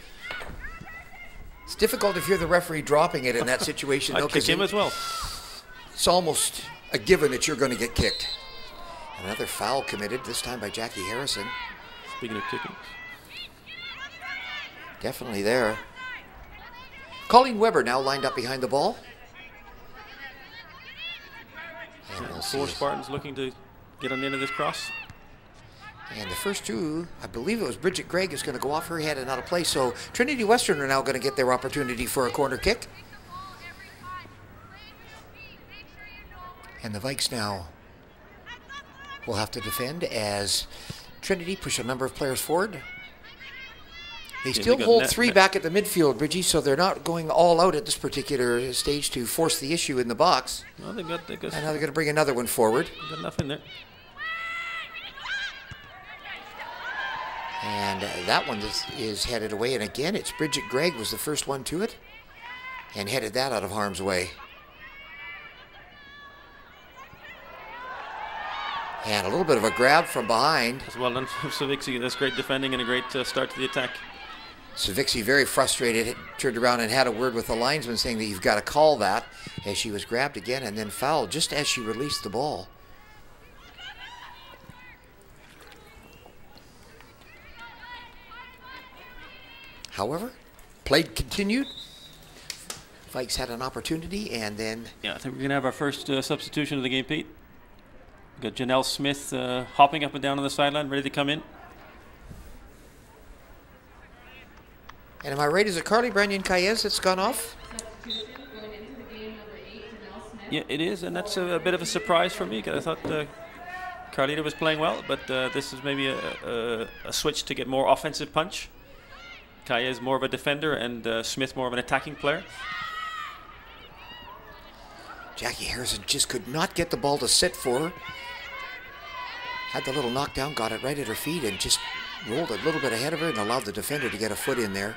It's difficult if you're the referee dropping it in that situation. I'd kick him as well. It's almost a given that you're going to get kicked. Another foul committed, this time by Jackie Harrison. Speaking of kicking. Definitely there. Colleen Weber now lined up behind the ball. And we'll Four Spartans looking to get on the end of this cross. And the first two, I believe it was Bridget Gregg, is going to go off her head and out of play. So Trinity Western are now going to get their opportunity for a corner kick. And the Vikes now will have to defend as Trinity push a number of players forward. They still hold three back at the midfield, Bridgie, so they're not going all out at this particular stage to force the issue in the box. No, they got and now they're going to bring another one forward. Got enough in there. And that one is headed away. And again, it's Bridget Gregg was the first one to it and headed that out of harm's way. And a little bit of a grab from behind. As well done from Savixi. That's great defending and a great start to the attack. Savixi, very frustrated, turned around and had a word with the linesman saying that you've got to call that, as she was grabbed again and then fouled just as she released the ball. However, play continued. Vikes had an opportunity, and then... Yeah, I think we're going to have our first substitution of the game, Pete. We've got Janelle Smith hopping up and down on the sideline, ready to come in. And am I right? Is it Carly Branyan-Cailles that's gone off? Yeah, it is, and that's a bit of a surprise for me, because I thought Carlita was playing well, but this is maybe a switch to get more offensive punch. Cailles more of a defender, and Smith more of an attacking player. Jackie Harrison just could not get the ball to sit for her. Had the little knockdown, got it right at her feet, and just rolled a little bit ahead of her and allowed the defender to get a foot in there.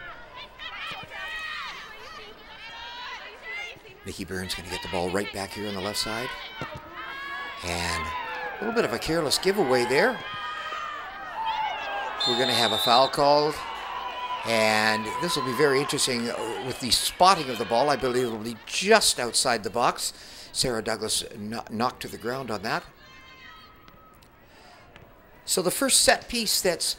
Nikki Burns going to get the ball right back here on the left side. And a little bit of a careless giveaway there. We're going to have a foul called. And this will be very interesting with the spotting of the ball. I believe it will be just outside the box. Sarah Douglas knocked to the ground on that. So the first set piece that's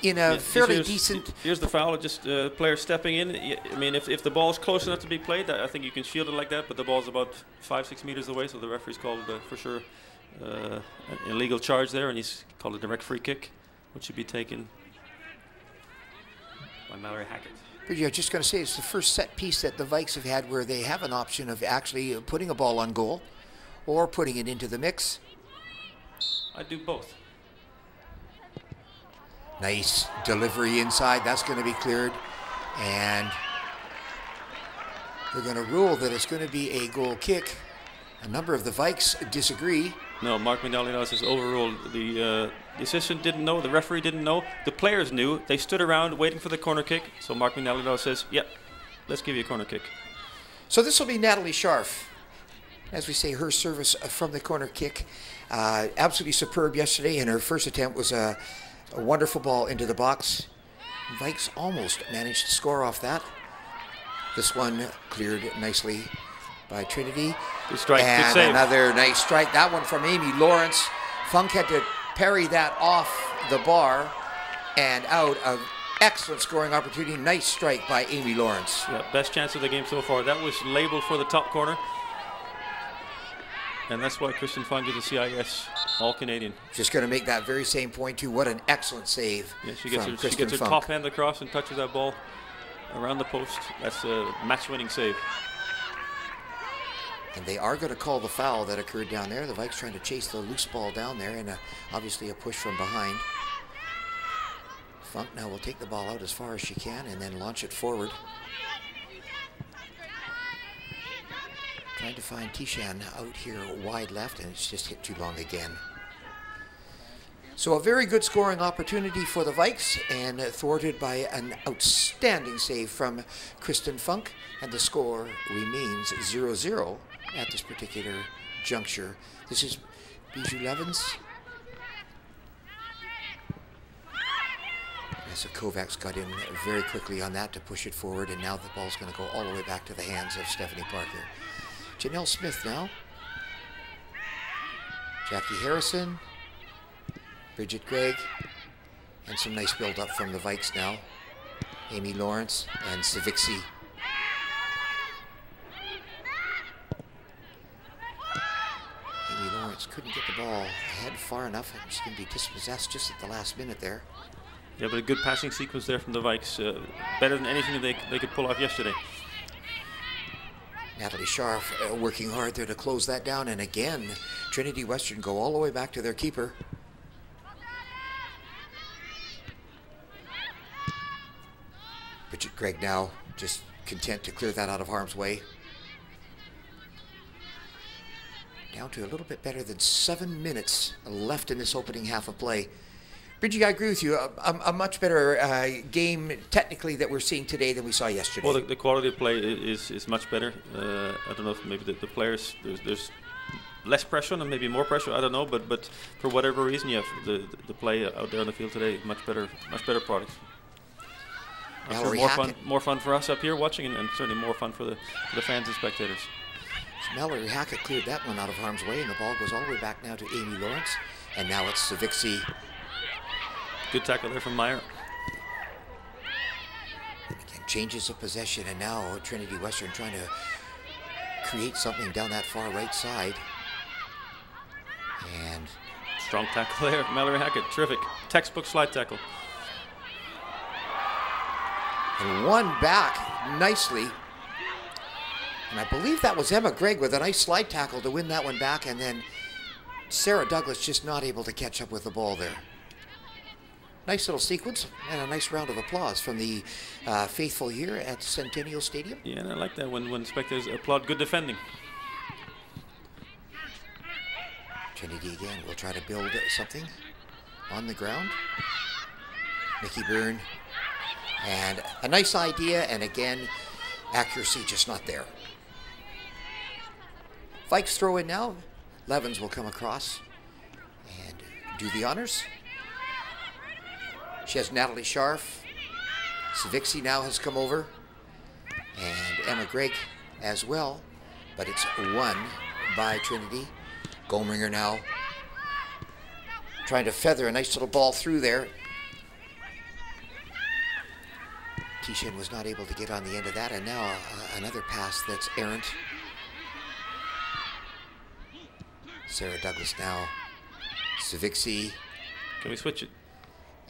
in a fairly decent... Here's the foul, just player stepping in. I mean, if the ball's close enough to be played, I think you can shield it like that, but the ball's about 5-6 meters away, so the referee's called for sure an illegal charge there, and he's called a direct free kick, which should be taken by Mallory Hackett. But yeah, just going to say it's the first set piece that the Vikes have had where they have an option of actually putting a ball on goal or putting it into the mix. I'd do both. Nice delivery inside. That's going to be cleared. And they're going to rule that it's going to be a goal kick. A number of the Vikes disagree. No, Mark Medallion says overruled. The assistant didn't know, the referee didn't know, the players knew. They stood around waiting for the corner kick. So Mark Medallion says, yep, let's give you a corner kick. So this will be Natalie Scharf. As we say, her service from the corner kick. Absolutely superb yesterday, and her first attempt was a wonderful ball into the box. Vikes almost managed to score off that. This one cleared nicely by Trinity. Good strike, and good save. Another nice strike. That one from Amy Lawrence. Funk had to parry that off the bar and out. An excellent scoring opportunity. Nice strike by Amy Lawrence. Yeah, best chance of the game so far. That was labeled for the top corner. And that's why Kristen Funk is a CIS All-Canadian. Just going to make that very same point, too. What an excellent save. Yeah, she gets her Funk. top hand across and touches that ball around the post. That's a match-winning save. And they are going to call the foul that occurred down there. The Vikes trying to chase the loose ball down there, and obviously a push from behind. Funk now will take the ball out as far as she can and then launch it forward. Trying to find Tishan out here wide left, and it's just hit too long again. So a very good scoring opportunity for the Vikes, and thwarted by an outstanding save from Kristen Funk, and the score remains 0-0 at this particular juncture. This is Bijou Levens. So Kovacs got in very quickly on that to push it forward, and now the ball's going to go all the way back to the hands of Stephanie Parker. Janelle Smith now. Jackie Harrison. Bridget Gregg. And some nice build-up from the Vikes now. Amy Lawrence and Savixi. Amy Lawrence couldn't get the ball ahead far enough, and she's going to be dispossessed just at the last minute there. Yeah, but a good passing sequence there from the Vikes. Better than anything they could pull off yesterday. Natalie Scharf working hard there to close that down, and again, Trinity Western go all the way back to their keeper. Bridget Gregg now just content to clear that out of harm's way. Down to a little bit better than 7 minutes left in this opening half of play. Bridgie, I agree with you. A much better game technically that we're seeing today than we saw yesterday. Well, the quality of play is much better. I don't know if maybe the players, there's less pressure on them, maybe more pressure. I don't know, but for whatever reason, yeah, the play out there on the field today, much better product. I'm sure more fun for us up here watching, and certainly more fun for the fans and spectators. So Mallory Hackett cleared that one out of harm's way, and the ball goes all the way back now to Amy Lawrence, and now it's Savixi. Good tackle there from Meyer. Again, changes of possession, and now Trinity Western trying to create something down that far right side. And strong tackle there, Mallory Hackett. Terrific. Textbook slide tackle. And one back nicely. And I believe that was Emma Gregg with a nice slide tackle to win that one back, and then Sarah Douglas just not able to catch up with the ball there. Nice little sequence and a nice round of applause from the faithful here at Centennial Stadium. Yeah, and I like that when spectators applaud good defending. Trinity again will try to build something on the ground. Nikki Byrne, and a nice idea, and again, accuracy just not there. Vikes throw in now. Levens will come across and do the honors. She has Natalie Scharf. Savixi now has come over, and Emma Gregg as well, but it's won by Trinity. Gomringer now trying to feather a nice little ball through there. Tishan was not able to get on the end of that, and now another pass that's errant. Sarah Douglas now. Savixi. Can we switch it?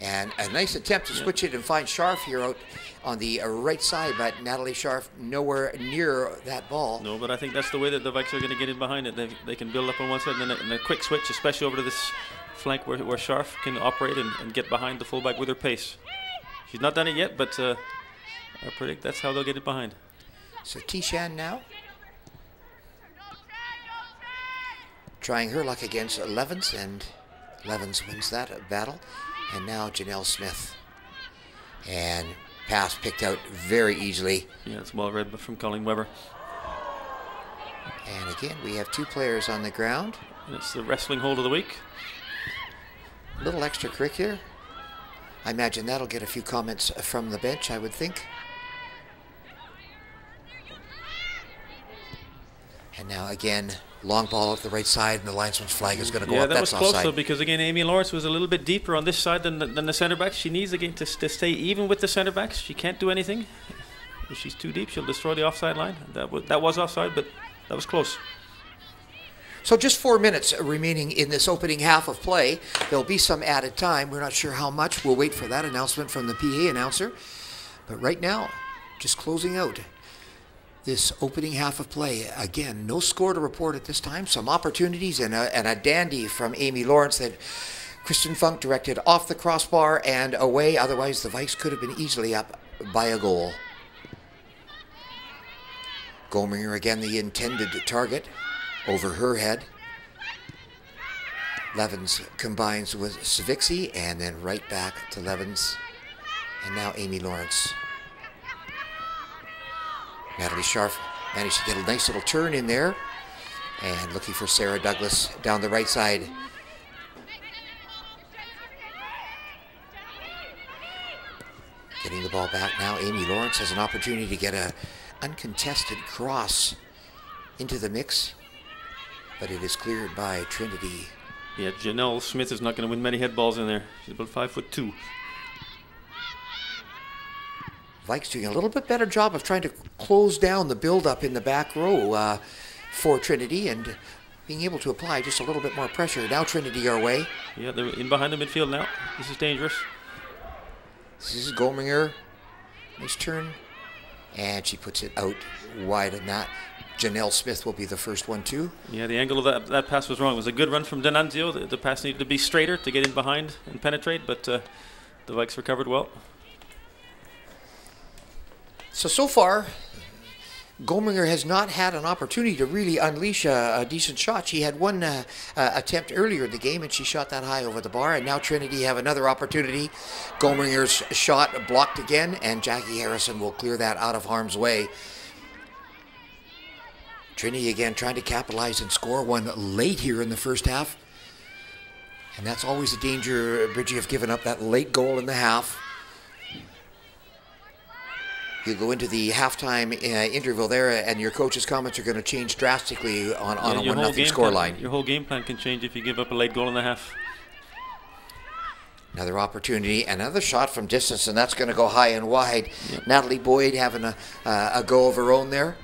And a nice attempt to switch it and find Scharf here out on the right side, but Natalie Scharf nowhere near that ball. No, but I think that's the way that the Vikes are going to get in behind it. They can build up on one side, and then a quick switch, especially over to this flank where Scharf can operate and get behind the fullback with her pace. She's not done it yet, but I predict that's how they'll get it behind. So Tishan now trying her luck against Levens, and Levens wins that battle. And now Janelle Smith. And pass picked out very easily. Yeah, it's well read from Colleen Weber. And again, we have two players on the ground. And it's the wrestling hold of the week. A little extracurricular. I imagine that'll get a few comments from the bench, I would think. And now again, long ball up the right side, and the linesman's flag is going to go up. Yeah, that was close offside. though, because again, Amy Lawrence was a little bit deeper on this side than the center backs. She needs again to stay even with the center backs. She can't do anything. If she's too deep, she'll destroy the offside line. That was offside, but that was close. So just 4 minutes remaining in this opening half of play. There'll be some added time. We're not sure how much. We'll wait for that announcement from the PA announcer. But right now, just closing out this opening half of play. Again, no score to report at this time. Some opportunities and a dandy from Amy Lawrence that Kristen Funk directed off the crossbar and away. Otherwise, the Vikes could have been easily up by a goal. Gominger again, the intended target over her head. Levens combines with Savixi, and then right back to Levens. And now Amy Lawrence. Natalie Scharf managed to get a nice little turn in there, and looking for Sarah Douglas down the right side. Getting the ball back now, Amy Lawrence has an opportunity to get a uncontested cross into the mix, but it is cleared by Trinity. Yeah, Janelle Smith is not going to win many head balls in there. She's about 5'2". Vikes doing a little bit better job of trying to close down the build-up in the back row for Trinity, and being able to apply just a little bit more pressure. Now Trinity our way. Yeah, they're in behind the midfield now. This is dangerous. This is Gominger. Nice turn. And she puts it out wide, and that Janelle Smith will be the first one too. Yeah, the angle of that pass was wrong. It was a good run from Denanzio. The pass needed to be straighter to get in behind and penetrate, but the Vikes recovered well. So far, Gominger has not had an opportunity to really unleash a decent shot. She had one attempt earlier in the game, and she shot that high over the bar. And now Trinity have another opportunity. Gominger's shot blocked again, and Jackie Harrison will clear that out of harm's way. Trinity again trying to capitalize and score one late here in the first half. And that's always a danger, Bridgie, of giving up that late goal in the half. You go into the halftime interval there, and your coach's comments are going to change drastically on a 1-0 scoreline. Your whole game plan can change if you give up a late goal in the half. Another opportunity, another shot from distance, and that's going to go high and wide. Yep. Natalie Boyd having a go of her own there.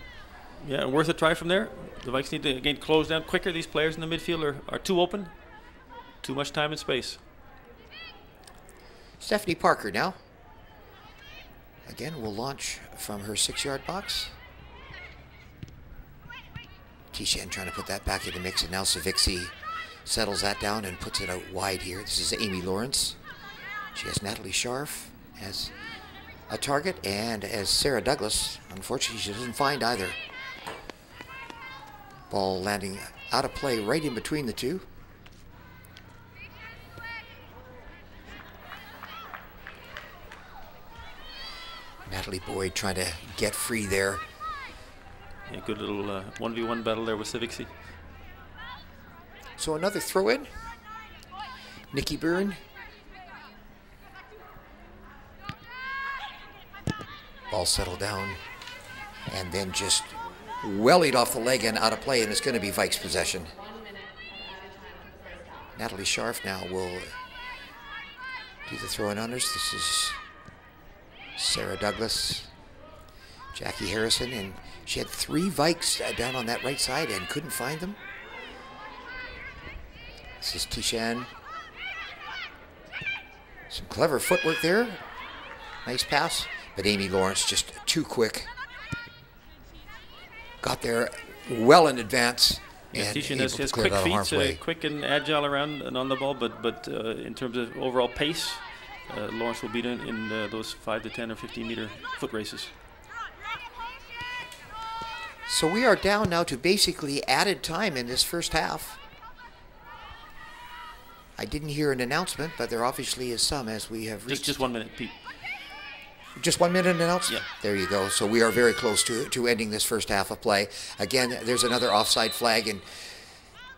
Yeah, worth a try from there. The Vikes need to, again, close down quicker. These players in the midfield are too open. Too much time and space. Stephanie Parker now. Again, will launch from her 6-yard box. Tishan trying to put that back in the mix, and now Savixi settles that down and puts it out wide here. This is Amy Lawrence. She has Natalie Scharf as a target, and as Sarah Douglas. Unfortunately, she doesn't find either. Ball landing out of play right in between the two. Natalie Boyd trying to get free there. Yeah, good little 1v1 battle there with Savixi. So another throw in. Nikki Byrne. Ball settled down and then just wellied off the leg and out of play, and it's going to be Vikes possession. Natalie Scharf now will do the throw in honors. This is Sarah Douglas, Jackie Harrison, and she had 3 Vikes down on that right side and couldn't find them. This is Tishan. Some clever footwork there. Nice pass, but Amy Lawrence just too quick. Got there well in advance. Yeah, Tishan has quick feet, quick and agile around and on the ball, but in terms of overall pace, Lawrence will beat in those 5 to 10 or 15 meter foot races. So we are down now to basically added time in this first half. I didn't hear an announcement, but there obviously is some as we have reached. Just 1 minute, Pete. Just 1 minute announcement? Yeah. There you go. So we are very close to ending this first half of play. Again, there's another offside flag, and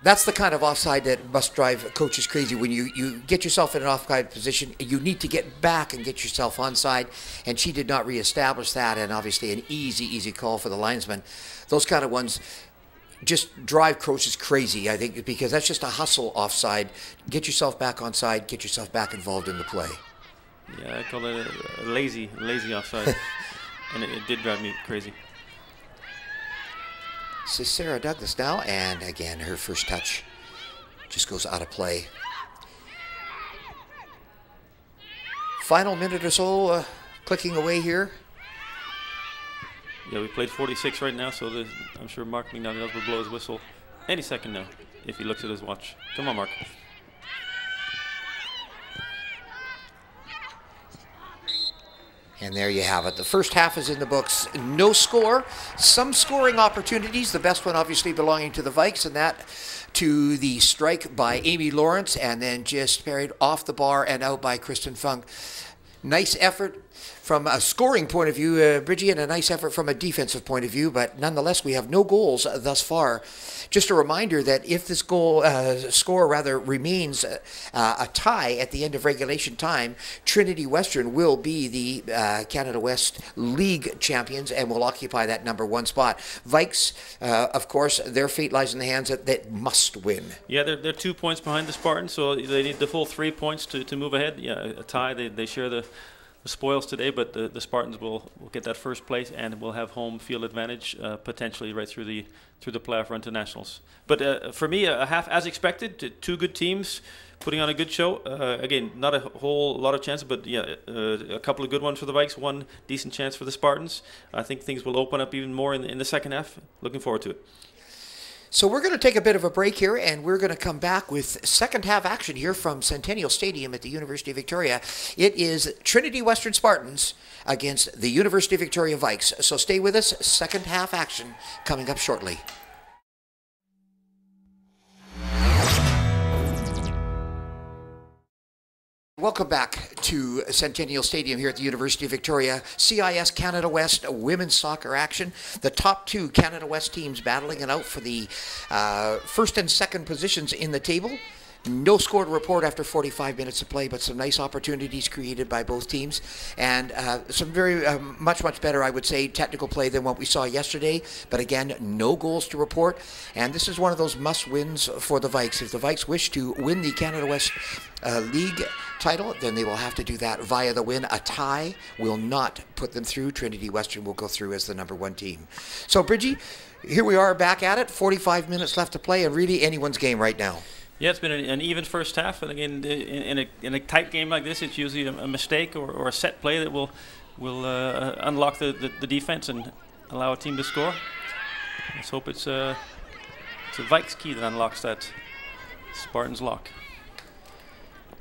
that's the kind of offside that must drive coaches crazy. When you get yourself in an offside position, you need to get back and get yourself onside, and she did not reestablish that, and obviously an easy call for the linesman. Those kind of ones just drive coaches crazy, I think, because that's just a hustle offside. Get yourself back onside, get yourself back involved in the play. Yeah, I call it a lazy offside, and it did drive me crazy. This is Sarah Douglas now, and again, her first touch just goes out of play. Final minute or so, clicking away here. Yeah, we played 46 right now, so I'm sure Mark McNally will blow his whistle any second now if he looks at his watch. Come on, Mark. And there you have it. The first half is in the books. No score. Some scoring opportunities. The best one obviously belonging to the Vikes, and that to the strike by Amy Lawrence, and then just parried off the bar and out by Kristen Funk. Nice effort from a scoring point of view, Bridgie, and a nice effort from a defensive point of view, but nonetheless, we have no goals thus far. Just a reminder that if this score remains a tie at the end of regulation time, Trinity Western will be the Canada West League champions and will occupy that #1 spot. Vikes, of course, their fate lies in the hands that must win. Yeah, they're 2 points behind the Spartans, so they need the full 3 points to move ahead. Yeah, a tie, they share the spoils today, but the Spartans will get that first place and will have home field advantage potentially right through the playoff run to nationals. But for me, a half as expected. 2 good teams putting on a good show. Again, not a whole lot of chances, but yeah, a couple of good ones for the Vikes. 1 decent chance for the Spartans. I think things will open up even more in the second half. Looking forward to it. So we're going to take a bit of a break here, and we're going to come back with second half action here from Centennial Stadium at the University of Victoria. It is Trinity Western Spartans against the University of Victoria Vikes. So stay with us. Second half action coming up shortly. Welcome back to Centennial Stadium here at the University of Victoria. CIS Canada West women's soccer action. The top two Canada West teams battling it out for the first and second positions in the table. No score to report after 45 minutes of play, but some nice opportunities created by both teams. And some very much better, I would say, technical play than what we saw yesterday. But again, no goals to report. And this is one of those must-wins for the Vikes. If the Vikes wish to win the Canada West League title, then they will have to do that via the win. A tie will not put them through. Trinity Western will go through as the #1 team. So, Bridgie, here we are back at it. 45 minutes left to play, and really anyone's game right now. Yeah, it's been an even first half, and again, in a tight game like this, it's usually a mistake or a set play that will unlock the defense and allow a team to score. Let's hope it's a Vikes key that unlocks that Spartans lock.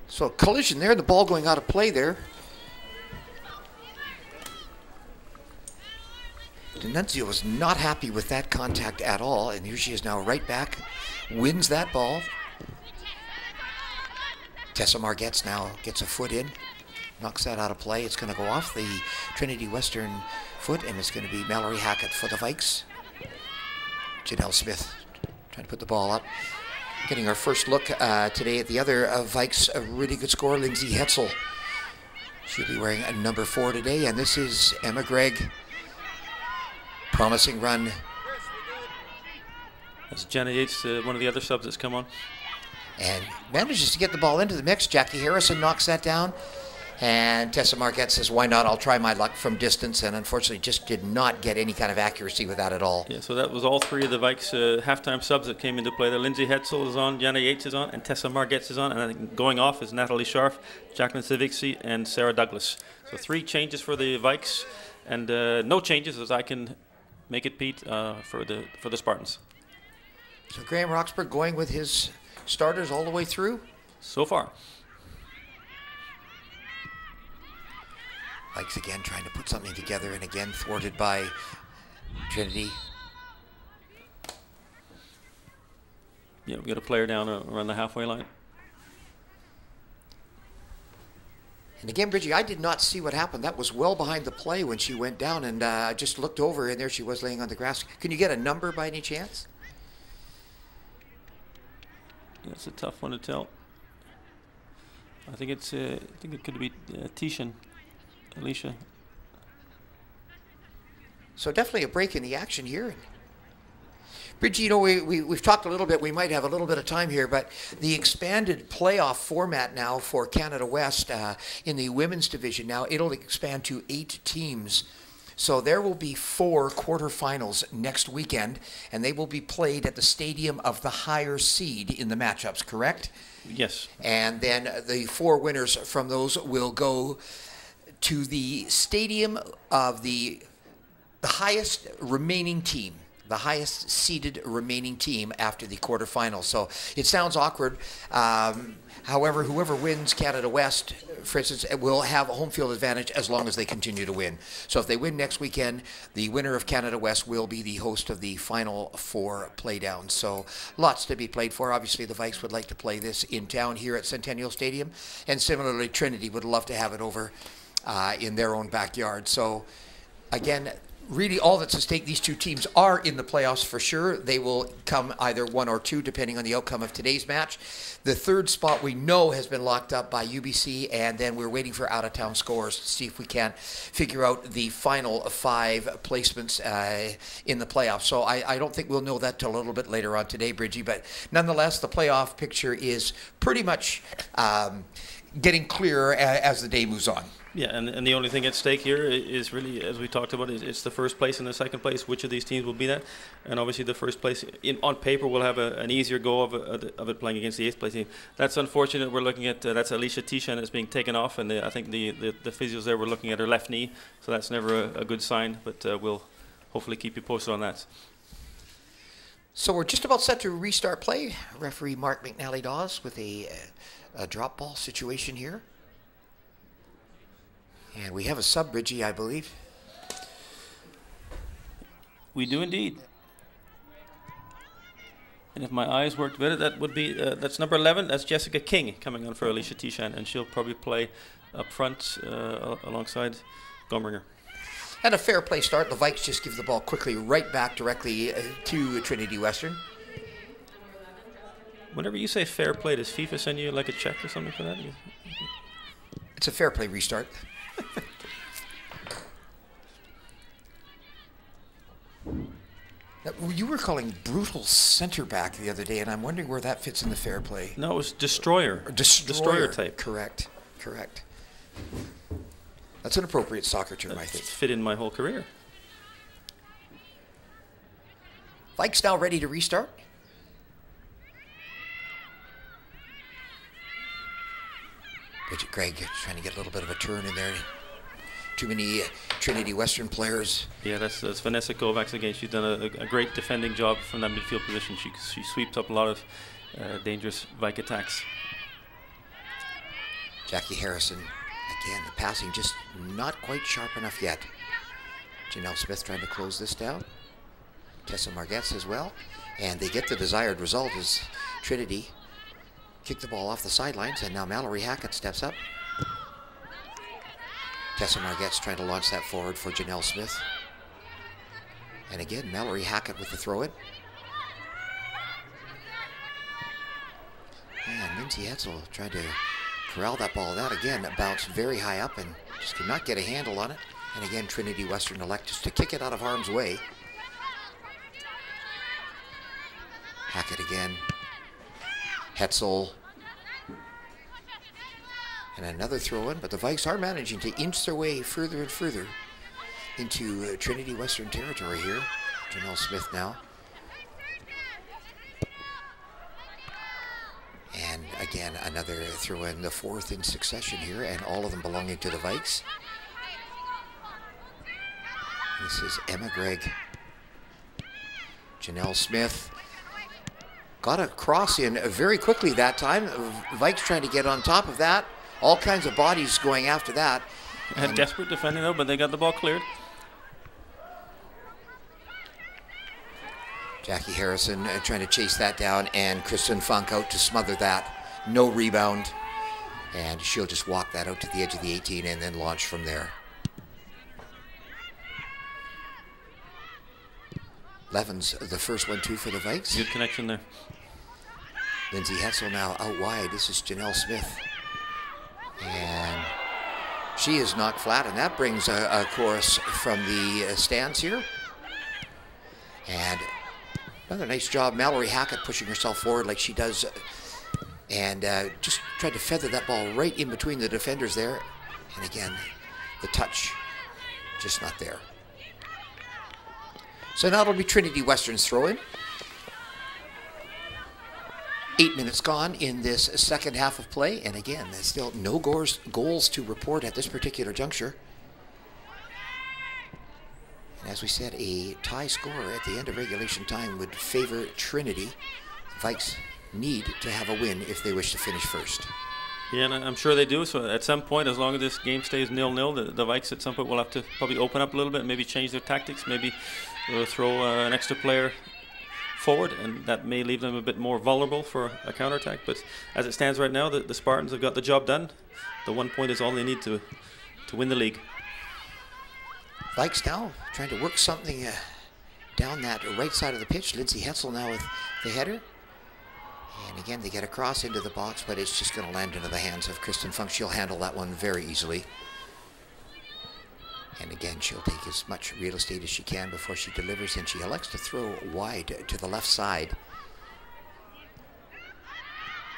So collision there, the ball going out of play there. D'Annunzio was not happy with that contact at all, and here she is now right back, wins that ball. Tessa Margetts now gets a foot in, knocks that out of play. It's going to go off the Trinity Western foot, and it's going to be Mallory Hackett for the Vikes. Janelle Smith trying to put the ball up. Getting our first look today at the other Vikes, a really good scorer, Lindsay Hetzel. She'll be wearing a number 4 today, and this is Emma Gregg. Promising run. That's Jenna Yates, one of the other subs that's come on. And manages to get the ball into the mix. Jackie Harrison knocks that down. And Tessa Marquette says, why not? I'll try my luck from distance. And unfortunately just did not get any kind of accuracy with that at all. Yeah, so that was all three of the Vikes halftime subs that came into play there. Lindsay Hetzel is on, Jenna Yates is on, and Tessa Margetts is on. And I think going off is Natalie Scharf, Jacqueline Savixi, and Sarah Douglas. So 3 changes for the Vikes, and no changes, as I can make it, Pete, for the Spartans. So Graham Roxburgh going with his starters all the way through? So far. Vikes again trying to put something together, and again thwarted by Trinity. Yeah, we got a player down around the halfway line. And again, Bridgie, I did not see what happened. That was well behind the play when she went down, and I just looked over, and there she was laying on the grass. Can you get a number by any chance? That's a tough one to tell. I think it's. I think it could be Tishan, Alicia. So definitely a break in the action here. Bridgie, you know, we've talked a little bit. We might have a little bit of time here, but the expanded playoff format now for Canada West in the women's division now, it'll expand to 8 teams. So there will be 4 quarterfinals next weekend, and they will be played at the stadium of the higher seed in the matchups, correct? Yes. And then the 4 winners from those will go to the stadium of the highest remaining team, the highest seeded remaining team after the quarterfinals. So it sounds awkward. However, whoever wins Canada West, for instance, will have a home field advantage as long as they continue to win. So if they win next weekend, the winner of Canada West will be the host of the final 4 playdowns. So lots to be played for. Obviously, the Vikes would like to play this in town here at Centennial Stadium. And similarly, Trinity would love to have it over in their own backyard. So again, really all that's at stake. These 2 teams are in the playoffs for sure. They will come either 1 or 2 depending on the outcome of today's match. The 3rd spot we know has been locked up by UBC, and then we're waiting for out-of-town scores to see if we can figure out the final 5 placements in the playoffs. So I don't think we'll know that till a little bit later on today, Bridgie, but nonetheless the playoff picture is pretty much getting clearer as the day moves on. Yeah, and the only thing at stake here is really, as we talked about, it's the first place and the second place. Which of these teams will be that? And obviously the first place, on paper, will have an easier go of it playing against the 8th place team. That's unfortunate. We're looking at, that's Alicia Tishan that's being taken off, and I think the physios there were looking at her left knee, so that's never a good sign, but we'll hopefully keep you posted on that. So we're just about set to restart play. Referee Mark McNally-Dawes with a drop ball situation here. And we have a sub, Bridgie, I believe. We do indeed. And if my eyes worked better, that would be, that's number 11. That's Jessica King coming on for Alicia Tishan, and she'll probably play up front alongside Gomringer. And a fair play start. The Vikes just give the ball quickly right back directly to Trinity Western. Whenever you say fair play, does FIFA send you like a check or something for that? It's a fair play restart. Now, you were calling brutal center back the other day, and I'm wondering where that fits in the fair play. No, it was destroyer. Destroyer type. Correct. That's an appropriate soccer term, I think. Fit in my whole career. Vikes now ready to restart. Bridget Gregg trying to get a little bit of a turn in there. Too many Trinity Western players. Yeah, that's Vanessa Kovacs again. She's done a great defending job from that midfield position. She sweeps up a lot of dangerous Vike attacks. Jackie Harrison, again, the passing just not quite sharp enough yet. Janelle Smith trying to close this down. Tessa Margetts as well. And they get the desired result as Trinity kick the ball off the sidelines, and now Mallory Hackett steps up. Tessa Margetts trying to launch that forward for Janelle Smith. And again, Mallory Hackett with the throw-in. And Lindsay Hetzel trying to corral that ball. That again bounced very high up and just could not get a handle on it. And again, Trinity Western elect just to kick it out of harm's way. Hackett again. Hetzel. And another throw-in, but the Vikes are managing to inch their way further and further into Trinity Western territory here. Janelle Smith now. And again, another throw-in, the fourth in succession here, and all of them belonging to the Vikes. This is Emma Gregg. Janelle Smith got a cross in very quickly that time. Vikes trying to get on top of that. All kinds of bodies going after that. And desperate defending though, but they got the ball cleared. Jackie Harrison trying to chase that down, and Kristen Funk out to smother that. No rebound. And she'll just walk that out to the edge of the 18 and then launch from there. Levin's the first 1-2 for the Vikes. Good connection there. Lindsay Hetzel now out wide. This is Janelle Smith. And she is knocked flat, and that brings a chorus from the stands here. And another nice job, Mallory Hackett pushing herself forward like she does, and just tried to feather that ball right in between the defenders there. And again, the touch just not there. So now it'll be Trinity Western's throw-in. 8 minutes gone in this second half of play, and again, there's still no goals to report at this particular juncture. And as we said, a tie score at the end of regulation time would favor Trinity. Vikes need to have a win if they wish to finish first. Yeah, and I'm sure they do. So at some point, as long as this game stays 0-0, the Vikes at some point will have to probably open up a little bit, maybe change their tactics, maybe throw an extra player forward, and that may leave them a bit more vulnerable for a counterattack. But as it stands right now, the Spartans have got the job done. The 1 point is all they need to win the league. Vikes now trying to work something down that right side of the pitch. Lindsay Hetzel now with the header. And again, they get across into the box, but it's just going to land into the hands of Kristen Funk. She'll handle that one very easily. And again, she'll take as much real estate as she can before she delivers, and she elects to throw wide to the left side.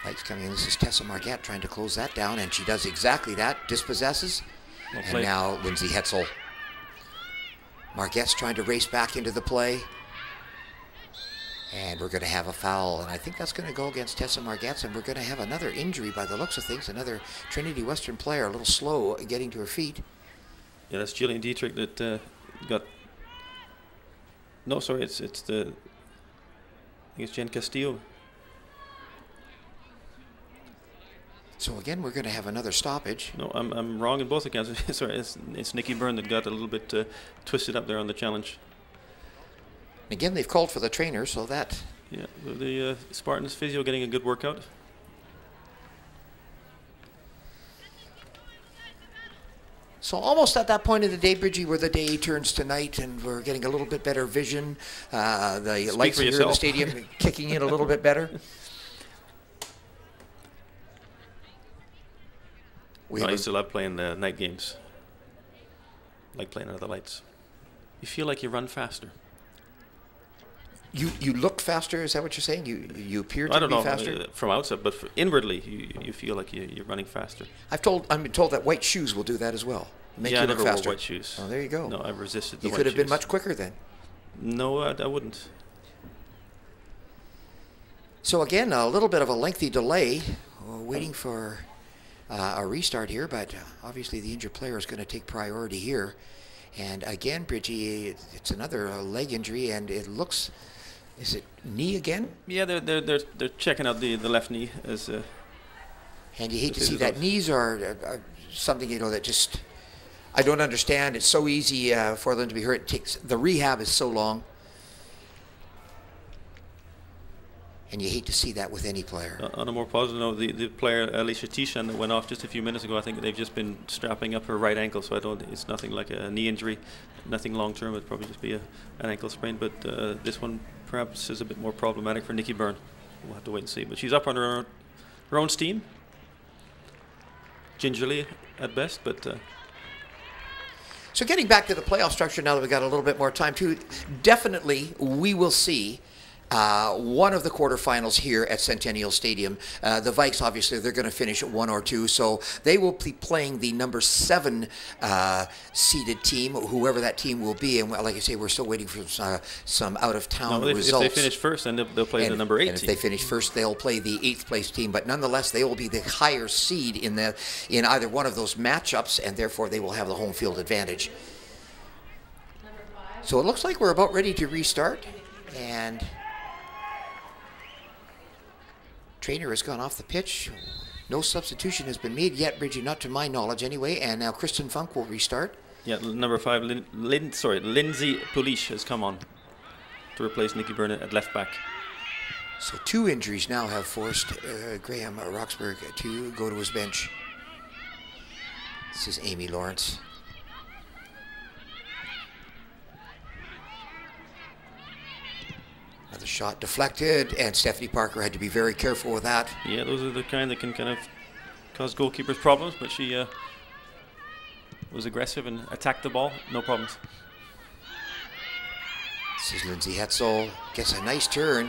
Vikes coming in. This is Tessa Margetts trying to close that down, and she does exactly that. Dispossesses. And now Lindsay Hetzel. Margetts trying to race back into the play. And we're going to have a foul, and I think that's going to go against Tessa Margetts, and we're going to have another injury by the looks of things. Another Trinity Western player, a little slow getting to her feet. Yeah, that's Jillian Dietrich that got. No, sorry, it's I think it's Jen Castillo. So again, we're going to have another stoppage. No, I'm wrong in both accounts. Sorry, it's Nikki Byrne that got a little bit twisted up there on the challenge. Again, they've called for the trainer, so that Yeah, the Spartans physio getting a good workout. So almost at that point of the day, Bridgie, where the day turns to night and we're getting a little bit better vision. The lights here in the stadium kicking in a little bit better. I used to love playing the night games. Like playing under the lights. You feel like you run faster. You look faster? Is that what you're saying? You appear to be faster? I don't know from outside, but inwardly you feel like you're running faster. I've been told that white shoes will do that as well. Make you I look never faster. wore white shoes. Oh, there you go. No, I've resisted the white shoes. You could have been much quicker then. No, I wouldn't. So again, a little bit of a lengthy delay. We're waiting for a restart here, but obviously the injured player is going to take priority here. And again, Bridgie, it's another leg injury, and it looks. Is it knee again? Yeah, they're checking out the left knee as. And you hate to see that. Knees are something that just I don't understand. It's so easy for them to be hurt. The rehab is so long, and you hate to see that with any player. On a more positive note, the player Alicia Tishan that went off just a few minutes ago, I think they've just been strapping up her right ankle, so it's nothing like a knee injury, nothing long term. It'd probably just be an ankle sprain, but this one perhaps is a bit more problematic for Nikki Byrne. We'll have to wait and see. But she's up on her own steam, gingerly at best, but. So getting back to the playoff structure now that we've got a little bit more time too, definitely we will see one of the quarterfinals here at Centennial Stadium. The Vikes, obviously, they're going to finish at 1 or 2, so they will be playing the number 7 seeded team, whoever that team will be. And like I say, we're still waiting for some out-of-town results. If they finish first, then they'll play the number 8 and team. If they finish first, they'll play the 8th place team. But nonetheless, they will be the higher seed in either one of those matchups, and therefore they will have the home field advantage. So it looks like we're about ready to restart, and trainer has gone off the pitch. No substitution has been made yet, Bridgie, not to my knowledge anyway. And now Kristen Funk will restart. Yeah, number 5, Lindsay Pulish has come on to replace Nikki Byrne at left back. So 2 injuries now have forced Graham Roxburgh to go to his bench. This is Amy Lawrence. Another shot deflected, and Stephanie Parker had to be very careful with that. Yeah, those are the kind that can kind of cause goalkeepers problems, but she was aggressive and attacked the ball, no problems. This is Lindsay Hetzel, gets a nice turn,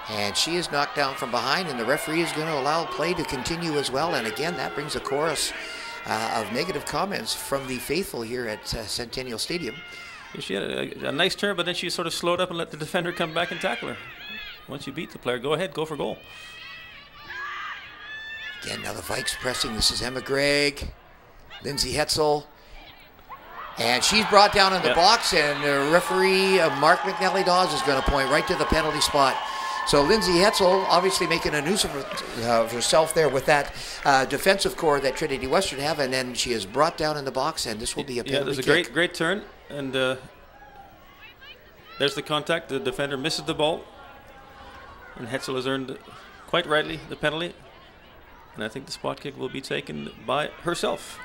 and she is knocked down from behind, and the referee is going to allow play to continue as well. And again, that brings a chorus of negative comments from the faithful here at Centennial Stadium. She had a nice turn, but then she sort of slowed up and let the defender come back and tackle her. Once you beat the player, go ahead, go for goal. Again, now the Vikes pressing. This is Emma Gregg, Lindsay Hetzel. And she's brought down in the box, and referee Mark McNally-Dawes is going to point right to the penalty spot. So Lindsay Hetzel obviously making a nuisance of herself there with that defensive core that Trinity Western have, and then she is brought down in the box, and this will be a penalty there's a kick. great turn, and there's the contact. The defender misses the ball, and Hetzel has earned, quite rightly, the penalty. And I think the spot kick will be taken by herself.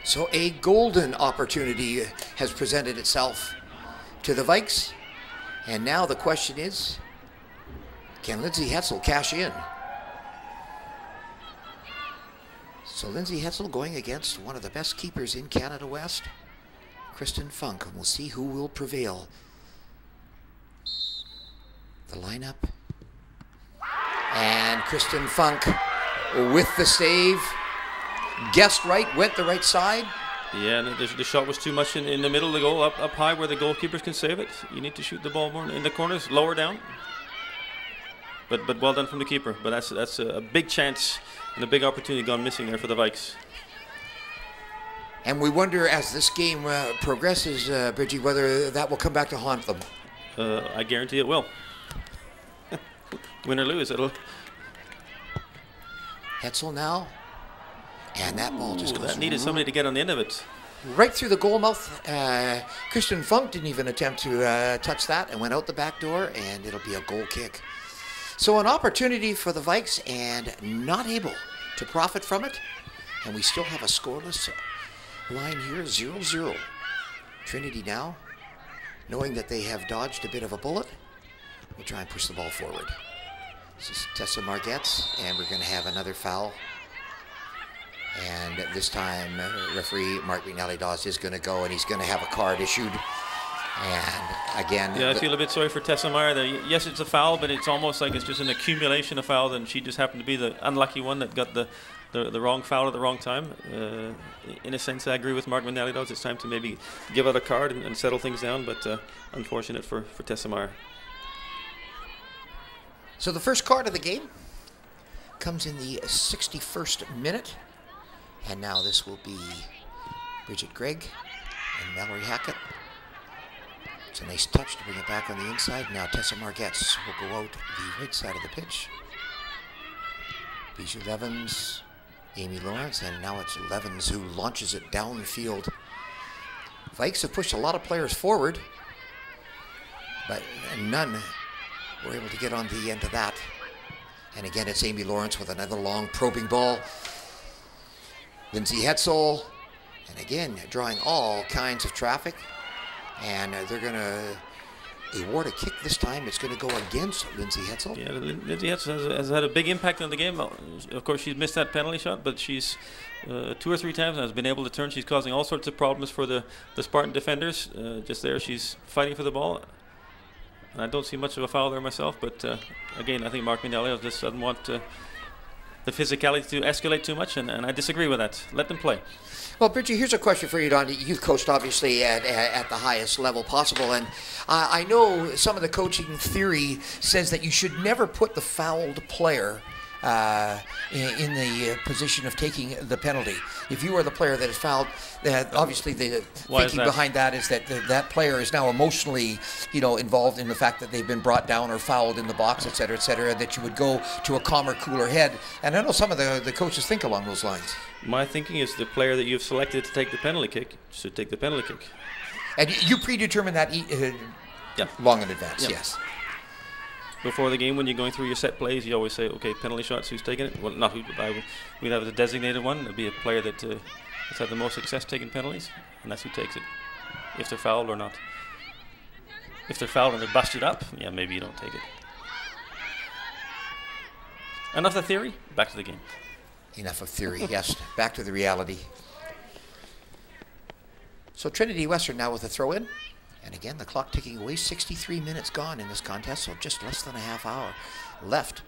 So a golden opportunity has presented itself to the Vikes, and now the question is, can Lindsay Hetzel cash in? So Lindsay Hetzel going against one of the best keepers in Canada West, Kristen Funk, and we'll see who will prevail. The lineup, and Kristen Funk with the save, guessed right, went the right side. Yeah, and the shot was too much in the middle of the goal, up high where the goalkeepers can save it. You need to shoot the ball more in the corners, lower down. But well done from the keeper. But that's a big chance and a big opportunity gone missing there for the Vikes. And we wonder, as this game progresses, Bridgie, whether that will come back to haunt them. I guarantee it will. Win or lose, it'll. Hetzel now, and that ball just goes. That needed somebody to get on the end of it. right through the goal mouth. Kristen Funk didn't even attempt to touch that and went out the back door, and it'll be a goal kick. So an opportunity for the Vikes and not able to profit from it. And we still have a scoreless line here, 0-0. Trinity now, knowing that they have dodged a bit of a bullet, will try and push the ball forward. This is Tessa Margetts, and we're going to have another foul. And this time, referee Mark McNally-Dawes is going to go, and he's going to have a card issued. And again... Yeah, I feel a bit sorry for Tessa Meyer there. Yes, it's a foul, but it's almost like it's just an accumulation of fouls, and she just happened to be the unlucky one that got the wrong foul at the wrong time. In a sense, I agree with Mark McNally-Dawes. It's time to maybe give out a card and settle things down, but unfortunate for Tessa Meyer. So the first card of the game comes in the 61st minute. And now this will be Bridget Gregg and Mallory Hackett. It's a nice touch to bring it back on the inside. Now Tessa Margetts will go out the right side of the pitch. Bijou Levens, Amy Lawrence, and now it's Levens who launches it down the field. Vikes have pushed a lot of players forward, but none were able to get on the end of that. And again, it's Amy Lawrence with another long probing ball. Lindsay Hetzel, and again, drawing all kinds of traffic. And they're going to award a kick this time. It's going to go against Lindsay Hetzel. Yeah, Lindsay Hetzel has had a big impact on the game. Of course, she's missed that penalty shot, but she's 2 or 3 times has been able to turn. She's causing all sorts of problems for the Spartan defenders. Just there, she's fighting for the ball. And I don't see much of a foul there myself, but again, I think Mark McNally just doesn't want the physicality to escalate too much, and I disagree with that. Let them play. Well, Bridget, here's a question for you, Don. You've coached, obviously, at the highest level possible, and I know some of the coaching theory says that you should never put the fouled player in the position of taking the penalty. If you are the player that is fouled, obviously the thinking behind that is that that player is now emotionally, involved in the fact that they've been brought down or fouled in the box, et cetera, that you would go to a calmer, cooler head. And I know some of the coaches think along those lines. My thinking is the player that you've selected to take the penalty kick should take the penalty kick. And you predetermine that long in advance, yes. Before the game, when you're going through your set plays, you always say, okay, penalty shots, who's taking it? Well, not who, we'd have a designated one. It'd be a player that has had the most success taking penalties, and that's who takes it, if they're fouled or not. If they're fouled and they're busted up, yeah, maybe you don't take it. Enough of theory, back to the game. Enough of theory, yes. Back to the reality. So Trinity Western now with a throw-in. And again, the clock ticking away, 63 minutes gone in this contest, so just less than a half hour left.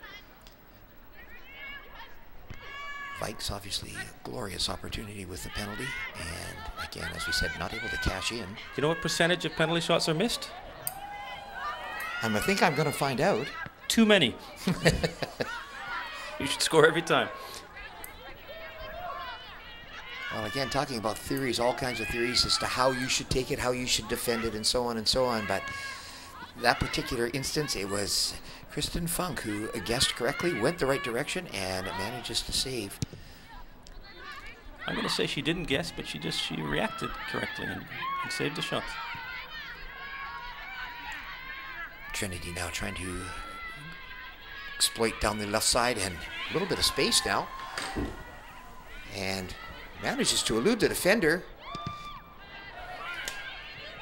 Vikes, obviously, a glorious opportunity with the penalty. And again, as we said, not able to cash in. You know what percentage of penalty shots are missed? I think I'm going to find out. Too many. You should score every time. Well, again, talking about theories, all kinds of theories as to how you should take it, how you should defend it, and so on and so on. But that particular instance, it was Kristen Funk who guessed correctly, went the right direction, and manages to save. I'm going to say she didn't guess, but she reacted correctly and saved the shot. Trinity now trying to exploit down the left side, and a little bit of space now. And manages to elude the defender.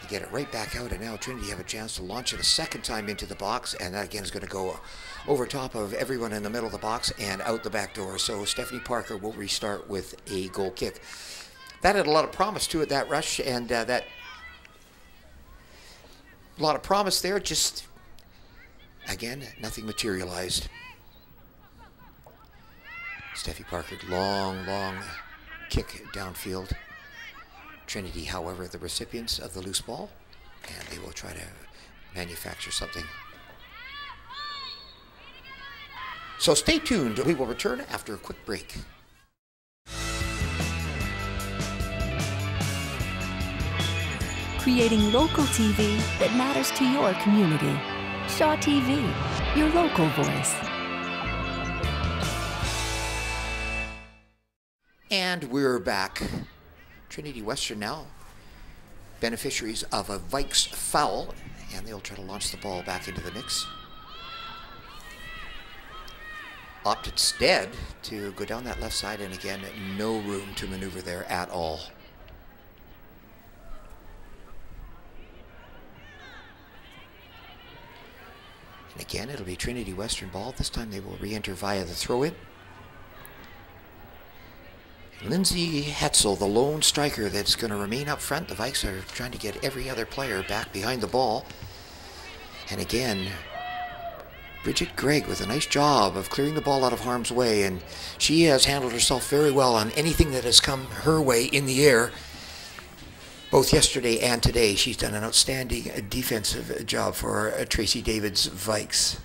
They get it right back out, and now Trinity have a chance to launch it a second time into the box, and that again is going to go over top of everyone in the middle of the box and out the back door. So Stephanie Parker will restart with a goal kick. That had a lot of promise to it, that rush, and that a lot of promise there. Just again, nothing materialized. Steffi Parker, long kick downfield. Trinity, however, the recipients of the loose ball, and they will try to manufacture something. So stay tuned. We will return after a quick break. Creating local TV that matters to your community. Shaw TV, your local voice. And we're back. Trinity Western now, beneficiaries of a Vikes foul, and they'll try to launch the ball back into the mix. Opt instead to go down that left side, and again, no room to maneuver there at all. And again, it'll be Trinity Western ball. This time they will re-enter via the throw-in. Lindsay Hetzel, the lone striker that's going to remain up front. The Vikes are trying to get every other player back behind the ball. And again, Bridget Gregg with a nice job of clearing the ball out of harm's way, and she has handled herself very well on anything that has come her way in the air. Both yesterday and today, she's done an outstanding defensive job for Tracy David's Vikes.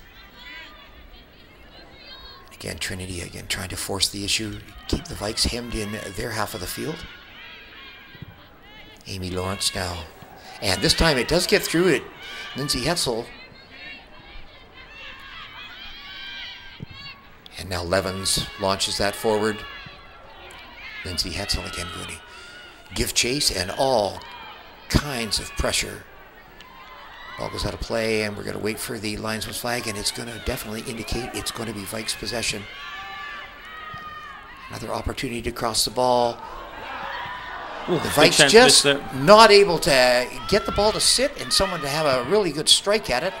Again, Trinity again trying to force the issue, keep the Vikes hemmed in their half of the field. Amy Lawrence now. And this time it does get through it. Lindsay Hetzel. And now Levens launches that forward. Lindsay Hetzel again going to give chase and all kinds of pressure. Ball goes out of play, and we're going to wait for the linesman's flag, and it's going to definitely indicate it's going to be Vikes possession. Another opportunity to cross the ball. Ooh, the Vikes just not able to get the ball to sit and someone to have a really good strike at it.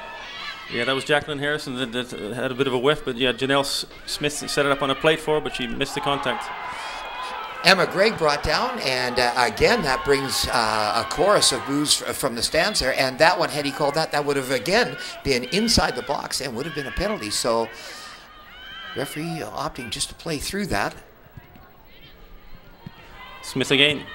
Yeah, that was Jacqueline Harrison that had a bit of a whiff, but yeah, Janelle Smith set it up on a plate for her, but she missed the contact. Emma Gregg brought down, and again, that brings a chorus of boos from the stands there. And that one, had he called that, that would have again been inside the box and would have been a penalty. So, referee opting just to play through that. Smith again.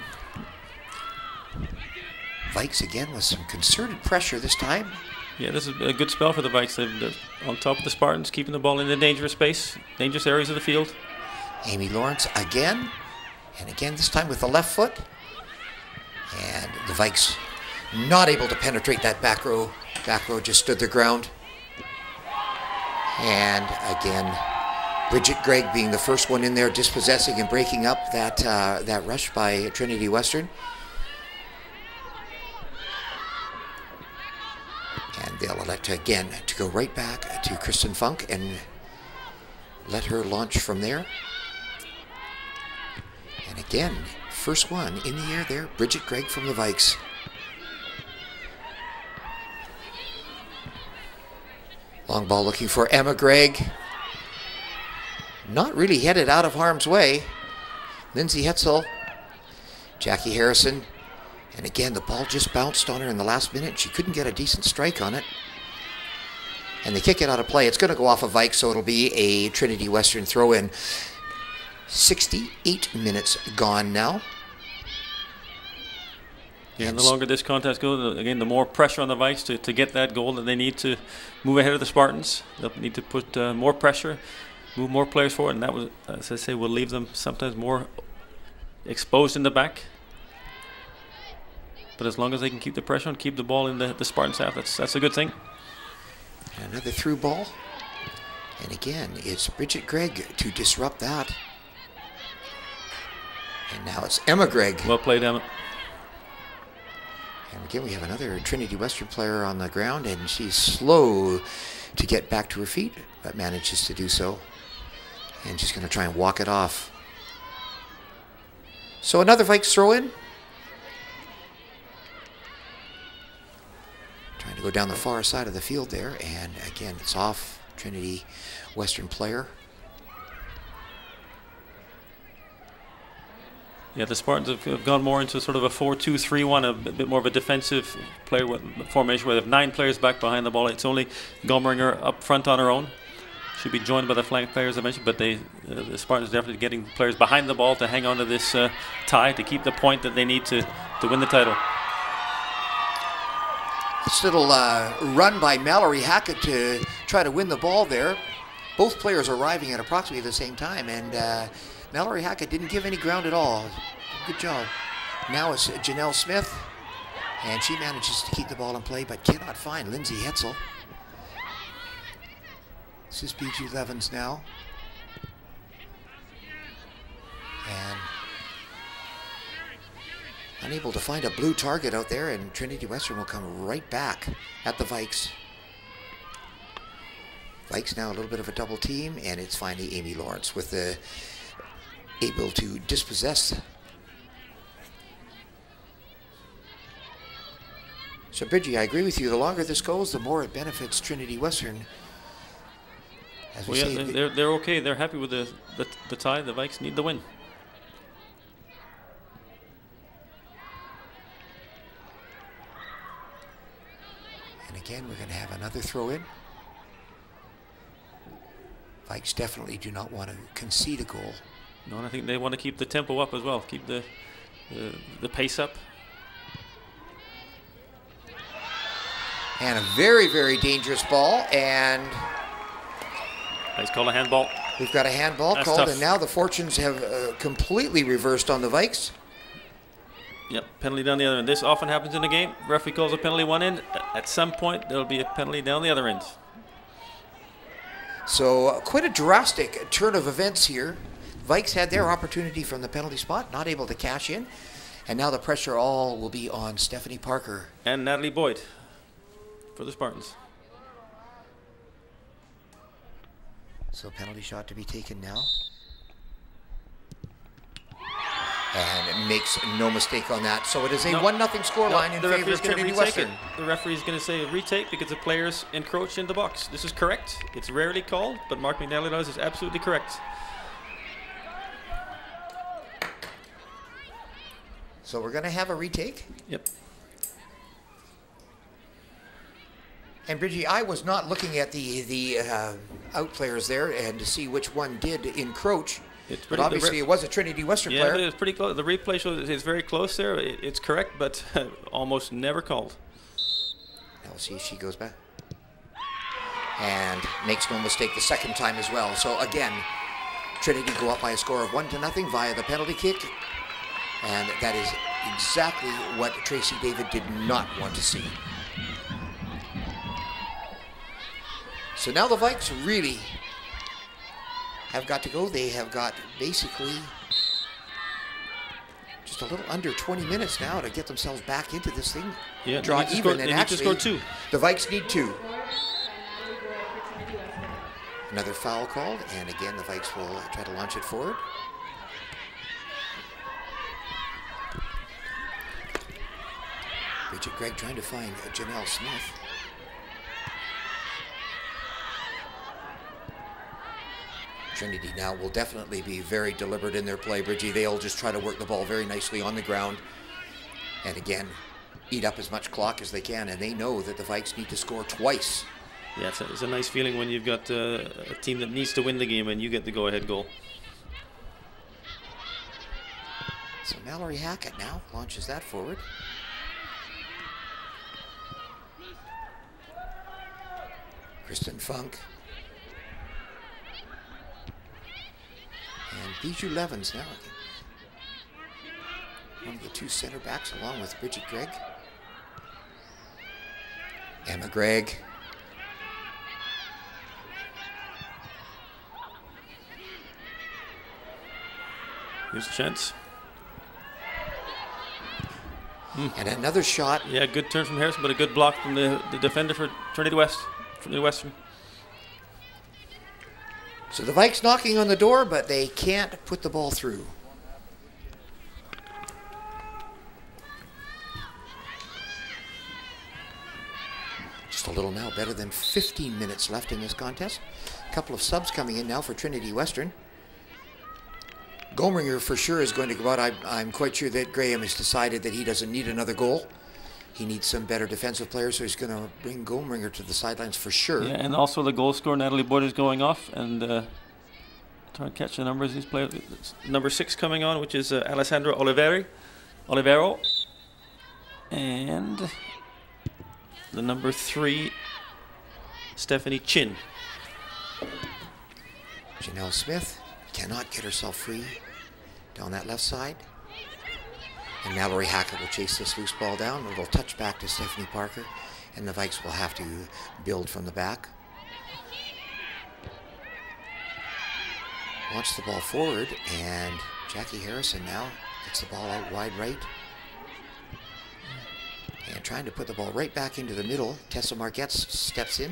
Vikes again with some concerted pressure this time. Yeah, this is a good spell for the Vikes. They're on top of the Spartans, keeping the ball in the dangerous space, dangerous areas of the field. Amy Lawrence again. And again, this time with the left foot. And the Vikes not able to penetrate that back row. Back row just stood their ground. And again, Bridget Gregg being the first one in there, dispossessing and breaking up that rush by Trinity Western. And they'll elect again to go right back to Kristen Funk and let her launch from there. And again, first one in the air there, Bridget Gregg from the Vikes. Long ball looking for Emma Gregg. Not really headed out of harm's way. Lindsay Hetzel, Jackie Harrison. And again, the ball just bounced on her in the last minute. She couldn't get a decent strike on it. And they kick it out of play. It's going to go off of Vikes, so it'll be a Trinity Western throw-in. 68 minutes gone now. Yeah, and the longer this contest goes, again, the more pressure on the Vikes to get that goal that they need to move ahead of the Spartans. They'll need to put more pressure, move more players forward, and that will, as I say, will leave them sometimes more exposed in the back. But as long as they can keep the pressure on, keep the ball in the Spartans half, that's a good thing. Another through ball. And again, it's Bridget Gregg to disrupt that. And now it's Emma Gregg. Well played, Emma. And again, we have another Trinity Western player on the ground, and she's slow to get back to her feet, but manages to do so. And she's going to try and walk it off. So another Vikes throw in. Trying to go down the far side of the field there, and again, it's off. Trinity Western player. Yeah, the Spartans have gone more into sort of a 4-2-3-1, a bit more of a defensive player formation where they have 9 players back behind the ball. It's only Gomringer up front on her own. Should be joined by the flank players eventually, but the Spartans definitely getting players behind the ball to hang on to this tie to keep the point that they need to win the title. This little run by Mallory Hackett to try to win the ball there. Both players arriving at approximately the same time, and Mallory Hackett didn't give any ground at all. Good job. Now it's Janelle Smith, and she manages to keep the ball in play, but cannot find Lindsay Hetzel. This is BG Levens now. And Unable to find a blue target out there, and Trinity Western will come right back at the Vikes. Vikes now a little bit of a double team, and it's finally Amy Lawrence with the able to dispossess. So Bridgie, I agree with you. The longer this goes, the more it benefits Trinity Western. As we say, they're okay. They're happy with the tie. The Vikes need the win. And again, we're going to have another throw in. Vikes definitely do not want to concede a goal. No, and I think they want to keep the tempo up as well. Keep the pace up. And a very, very dangerous ball, and He's called a handball. we've got a handball That's called, tough. and now the fortunes have completely reversed on the Vikes. Yep, penalty down the other end. This often happens in the game. Referee calls a penalty one end. At some point, there'll be a penalty down the other end. So quite a drastic turn of events here. Vikes had their opportunity from the penalty spot, not able to cash in, and now the pressure all will be on Stephanie Parker. And Natalie Boyd for the Spartans. So penalty shot to be taken now. And it makes no mistake on that. So it is a 1-0 scoreline in the favor referee's of going to Trinity retake Western. it. The referee's going to say a retake because the players encroach in the box. This is correct. It's rarely called, but Mark McNally does is absolutely correct. So we're going to have a retake. Yep. And Bridgie, I was not looking at the out players there and to see which one did encroach. It's But obviously it was a Trinity Western Yeah, player. but it's pretty close. The replay shows it's very close there. It's correct, but almost never called. Now we'll see if she goes back. And makes no mistake the second time as well. So again, Trinity go up by a score of 1-0 via the penalty kick. And that is exactly what Tracy David did not want to see. So now the Vikes really have got to go. They have got basically just a little under 20 minutes now to get themselves back into this thing. Yeah, draw they need to even, score- and they need to actually, score 2. the Vikes need 2. Another foul called, and again the Vikes will try to launch it forward. Bridget Gregg trying to find Janelle Smith. Trinity now will definitely be very deliberate in their play, Bridgie. They'll just try to work the ball very nicely on the ground. And again, eat up as much clock as they can. And they know that the Vikes need to score twice. Yeah, it's a nice feeling when you've got a team that needs to win the game and you get the go-ahead goal. So Mallory Hackett now launches that forward. Kristen Funk. And Bijou Levens now. One of the 2 center backs along with Bridget Gregg. Emma Gregg. Here's a chance. And another shot. Yeah, good turn from Harrison, but a good block from the defender for Trinity Western. So the Vikes knocking on the door, but they can't put the ball through. Just a little now, better than 15 minutes left in this contest. A couple of subs coming in now for Trinity Western. Gomringer for sure is going to go out. I'm quite sure that Graham has decided that he doesn't need another goal. He needs some better defensive players, so he's going to bring Gomringer to the sidelines for sure. Yeah, and also the goal scorer, Natalie Boyd, is going off. And trying to catch the numbers of these players. It's number 6 coming on, which is Alessandra Olivero. And the number 3, Stephanie Chin. Janelle Smith cannot get herself free down that left side. And Mallory Hackett will chase this loose ball down. It'll touch back to Stephanie Parker. And the Vikes will have to build from the back. Launch the ball forward. And Jackie Harrison now gets the ball out wide right. trying to put the ball right back into the middle. Tessa Margetts steps in.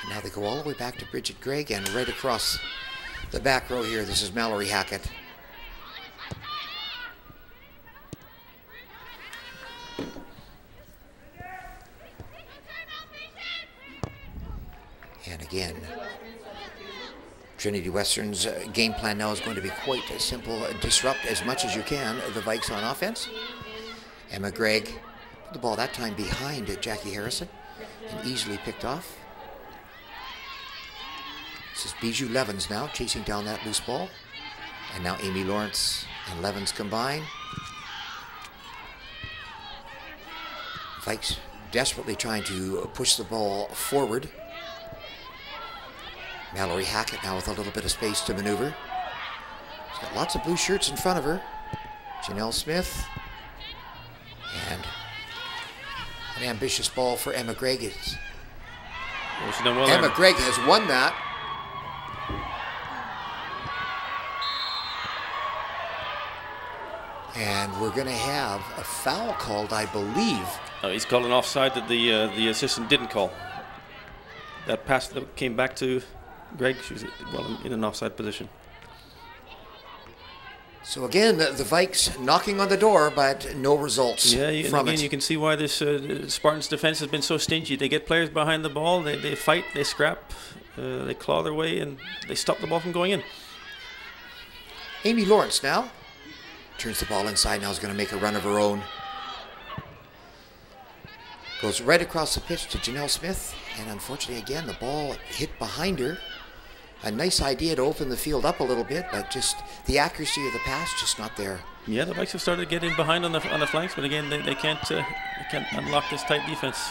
And now they go all the way back to Bridget Gregg, and right across the back row here, this is Mallory Hackett. And again, Trinity Western's game plan now is going to be quite simple. Disrupt as much as you can the Vikes on offense. Emma Gregg put the ball that time behind Jackie Harrison and easily picked off. This is Bijou Levens now chasing down that loose ball. And now Amy Lawrence and Levens combine. Vikes desperately trying to push the ball forward. Mallory Hackett now with a little bit of space to maneuver. She's got lots of blue shirts in front of her. Janelle Smith. And an ambitious ball for Emma Gregg. Emma Gregg has won that. And we're going to have a foul called, I believe. Oh, he's called an offside that the assistant didn't call. That pass that came back to Gregg, she was in an offside position. So again, the Vikes knocking on the door, but no results from it. You can see why this Spartans defense has been so stingy. They get players behind the ball, they fight, they scrap, they claw their way, and they stop the ball from going in. Amy Lawrence now turns the ball inside, now is going to make a run of her own. Goes right across the pitch to Janelle Smith, and unfortunately again the ball hit behind her. A nice idea to open the field up a little bit, but just the accuracy of the pass just not there. Yeah, the Vikes have started getting behind on the flanks, but again they can't unlock this tight defense.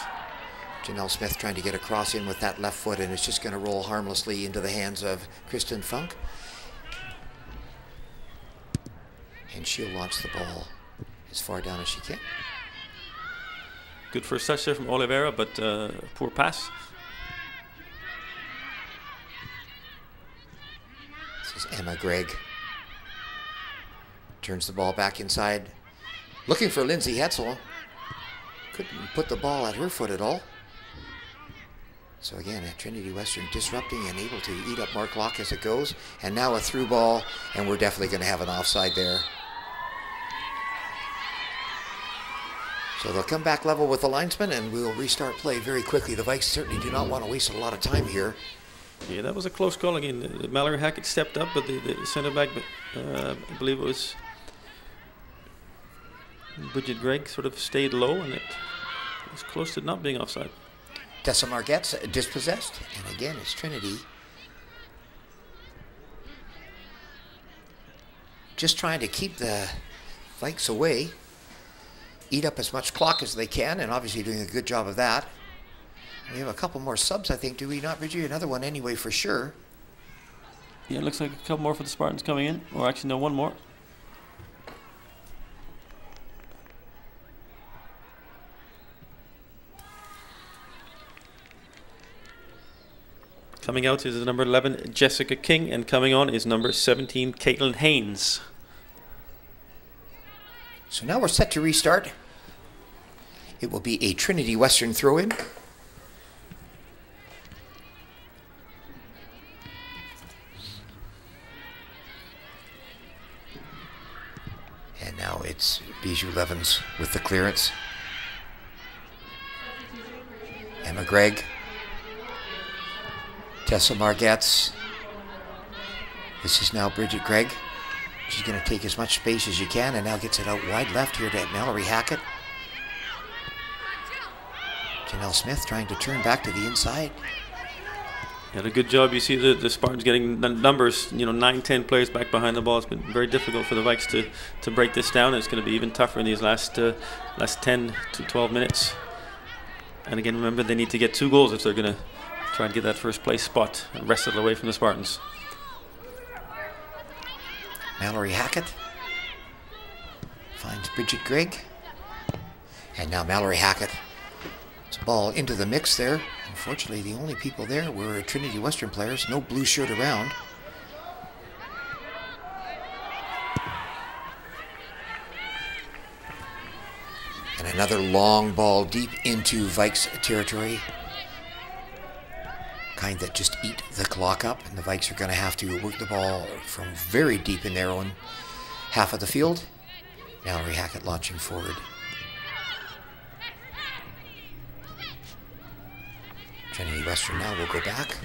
Janelle Smith trying to get a cross in with that left foot, and it's just going to roll harmlessly into the hands of Kristen Funk. And she'll launch the ball as far down as she can. Good first touch there from Oliveira, but poor pass. This is Emma Gregg. Turns the ball back inside. Looking for Lindsay Hetzel. Couldn't put the ball at her foot at all. So again, Trinity Western disrupting and able to eat up Mark Locke as it goes. And now a through ball, and we're definitely going to have an offside there. So they'll come back level with the linesman, and we'll restart play very quickly. The Vikes certainly do not want to waste a lot of time here. Yeah, that was a close call again. Mallory Hackett stepped up, but the center back, I believe it was Bridget Gregg, sort of stayed low, and it was close to not being offside. Tessa Margetts dispossessed, and again it's Trinity just trying to keep the Vikes away, eat up as much clock as they can, and obviously doing a good job of that. We have a couple more subs, I think, do we not, Bridgie? Another one anyway, for sure. Yeah, it looks like a couple more for the Spartans coming in. Or actually, no, one more. Coming out is number 11, Jessica King, and coming on is number 17, Caitlin Haynes. So now we're set to restart. It will be a Trinity Western throw-in. And now it's Bijou Levens with the clearance. Emma Gregg. Tessa Margetts. This is now Bridget Gregg. She's going to take as much space as you can, and now gets it out wide left here to Mallory Hackett. Janelle Smith trying to turn back to the inside. Had a good job. You see the Spartans getting the numbers, 9, 10 players back behind the ball. It's been very difficult for the Vikes to break this down. It's going to be even tougher in these last 10 to 12 minutes. And again, remember, they need to get 2 goals if they're going to try and get that first place spot and wrest it away from the Spartans. Mallory Hackett finds Bridget Gregg. And now Mallory Hackett. It's a ball into the mix there. Unfortunately, the only people there were Trinity Western players. No blue shirt around. And another long ball deep into Vikes territory. Kind that just eat the clock up, and the Vikes are going to have to work the ball from very deep in their own half of the field. Mallory Hackett launching forward. Trinity Western now will go back,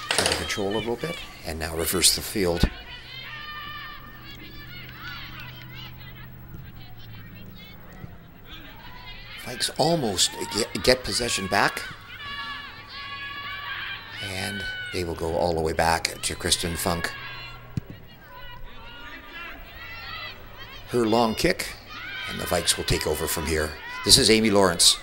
try to control a little bit, and now reverse the field. Vikes almost get possession back. And they will go all the way back to Kristen Funk. Her long kick, and the Vikes will take over from here. This is Amy Lawrence.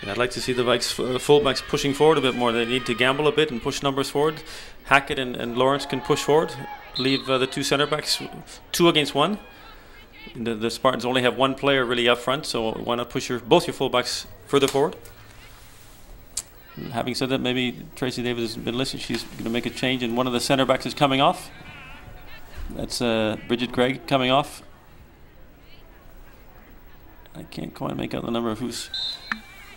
Yeah, I'd like to see the Vikes fullbacks pushing forward a bit more. They need to gamble a bit and push numbers forward. Hackett and Lawrence can push forward. Leave the two centre backs 2 against 1. The Spartans only have one player really up front, so why not push both your fullbacks further forward? Having said that, maybe Tracy Davis has been listening. She's going to make a change, and one of the centre backs is coming off. That's Bridget Gregg coming off. I can't quite make out the number of who's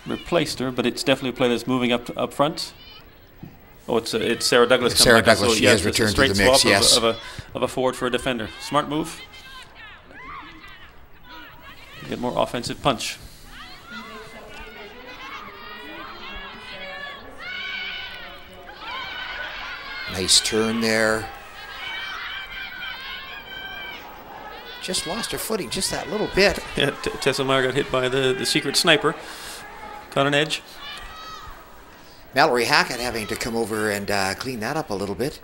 replaced her, but it's definitely a player that's moving up front. Oh, it's Sarah Douglas. It's Sarah Douglas. So she has returned to the mix. Yes, of a forward for a defender. Smart move. Get more offensive punch. Nice turn there. Just lost her footing just that little bit. Yeah, Tessa Meyer got hit by the secret sniper. Caught an edge. Mallory Hackett having to come over and clean that up a little bit.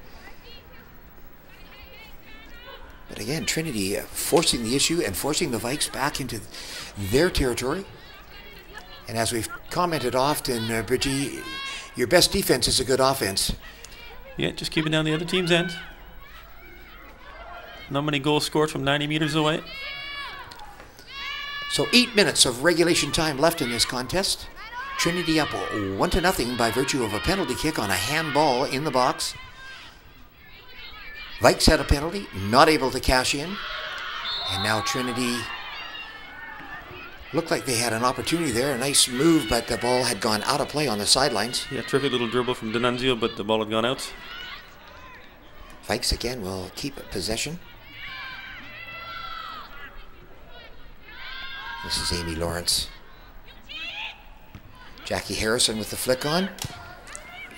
But again, Trinity forcing the issue and forcing the Vikes back into their territory. And as we've commented often, Bridgie, your best defense is a good offense. Yeah, just keeping down the other team's end. Not many goals scored from 90 meters away. So 8 minutes of regulation time left in this contest. Trinity up 1-0 by virtue of a penalty kick on a handball in the box. Vikes had a penalty, not able to cash in. And now Trinity looked like they had an opportunity there. A nice move, but the ball had gone out of play on the sidelines. Yeah, terrific little dribble from D'Annunzio, but the ball had gone out. Vikes again will keep possession. This is Amy Lawrence. Jackie Harrison with the flick on.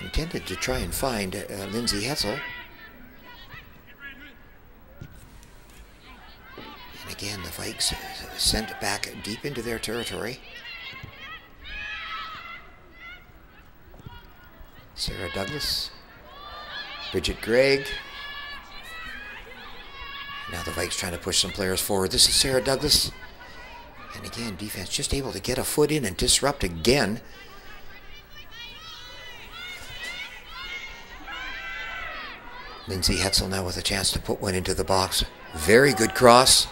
Intended to try and find Lindsay Hetzel. And again, the Vikes sent back deep into their territory. Sarah Douglas. Bridget Gregg. Now the Vikes trying to push some players forward. This is Sarah Douglas. And again, defense just able to get a foot in and disrupt again. Lindsay Hetzel now with a chance to put one into the box. Very good cross.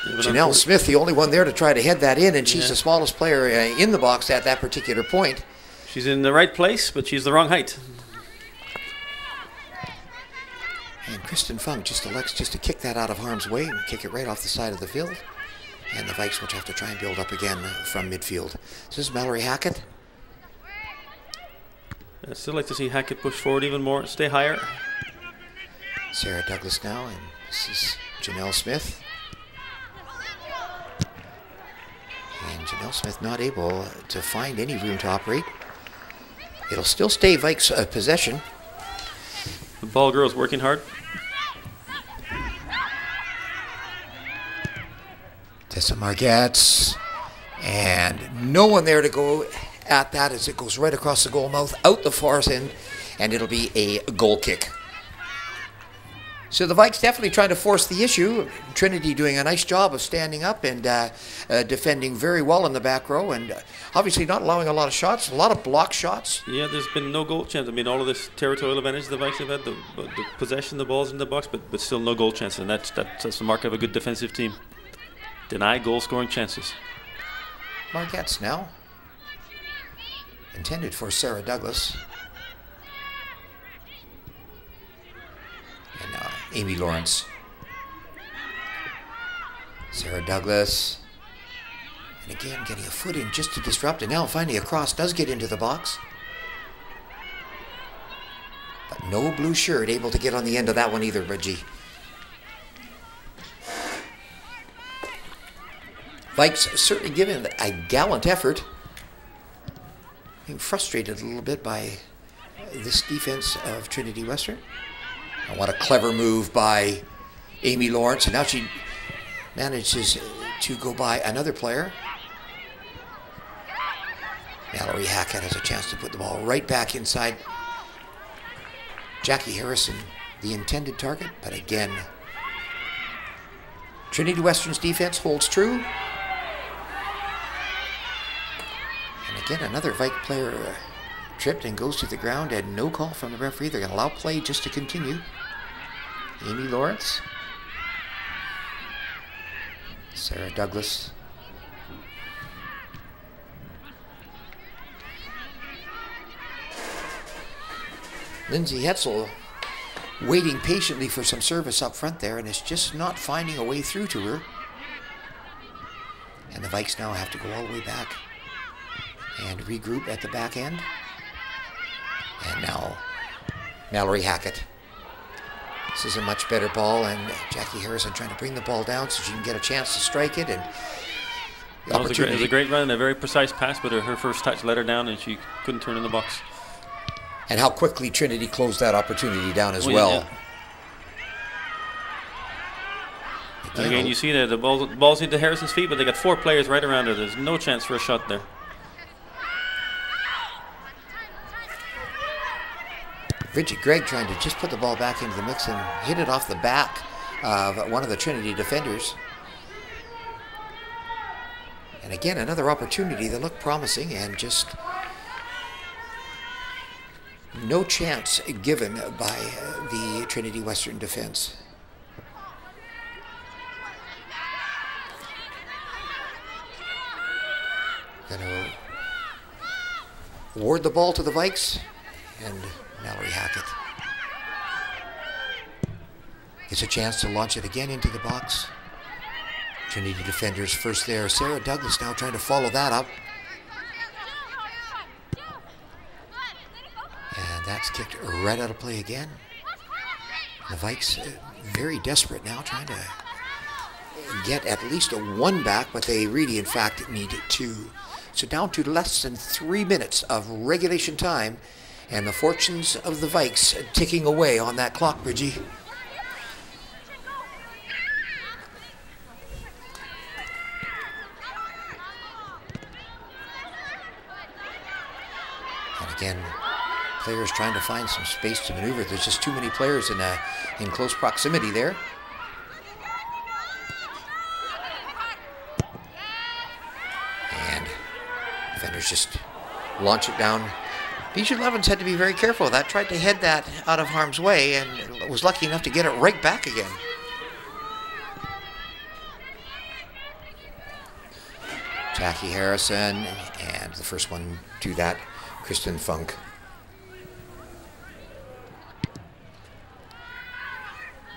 Janelle Smith, the only one there to try to head that in, and she's the smallest player in the box at that particular point. She's in the right place, but she's the wrong height. And Kristen Funk just elects just to kick that out of harm's way and kick it right off the side of the field. And the Vikes will have to try and build up again from midfield. This is Mallory Hackett. I'd still like to see Hackett push forward even more, stay higher. Sarah Douglas now, and this is Janelle Smith. And Janelle Smith not able to find any room to operate. It'll still stay Vikes possession. The ball girl's working hard. Tessa Margetts, and no one there to go at that as it goes right across the goal mouth, out the far end, and it'll be a goal kick. So the Vikes definitely trying to force the issue. Trinity doing a nice job of standing up and defending very well in the back row, and obviously not allowing a lot of shots, a lot of block shots. Yeah, there's been no goal chance. I mean, all of this territorial advantage the Vikes have had, the possession, the balls in the box, but still no goal chance, and that's the mark of a good defensive team. Deny goal-scoring chances. Margetts now. Intended for Sarah Douglas. And Amy Lawrence. Sarah Douglas. And again, getting a foot in just to disrupt. And now finding a cross does get into the box. But no blue shirt able to get on the end of that one either, Bridgie. Vikes certainly given a gallant effort. Being frustrated a little bit by this defense of Trinity Western. And what a clever move by Amy Lawrence. And now she manages to go by another player. Mallory Hackett has a chance to put the ball right back inside Jackie Harrison, the intended target. But again, Trinity Western's defense holds true. And again, another Vike player tripped and goes to the ground, and no call from the referee. They're going to allow play just to continue. Amy Lawrence. Sarah Douglas. Lindsay Hetzel waiting patiently for some service up front there, and is just not finding a way through to her. And the Vikes now have to go all the way back and regroup at the back end. And now Mallory Hackett. This is a much better ball, and Jackie Harrison trying to bring the ball down so she can get a chance to strike it. And it was a great run and a very precise pass, but her first touch let her down and she couldn't turn in the box. And how quickly Trinity closed that opportunity down as well. Yeah. And again, you see the ball's into Harrison's feet, but they got 4 players right around her. There's no chance for a shot there. Bridget Gregg trying to just put the ball back into the mix and hit it off the back of one of the Trinity defenders. And again, another opportunity that looked promising, and just no chance given by the Trinity Western defense. Going to award the ball to the Vikes, and Mallory Hackett gets a chance to launch it again into the box. Trinity defenders first there. Sarah Douglas now trying to follow that up. And that's kicked right out of play again. The Vikes very desperate now, trying to get at least a 1 back, but they really, in fact, need 2. So down to less than 3 minutes of regulation time, and the fortunes of the Vikes ticking away on that clock, Bridgie. And again, players trying to find some space to maneuver. There's just too many players in close proximity there. And defenders just launch it down. Bijou Levens had to be very careful of that. Tried to head that out of harm's way and was lucky enough to get it right back again. Jackie Harrison, and the first one to that, Kristen Funk.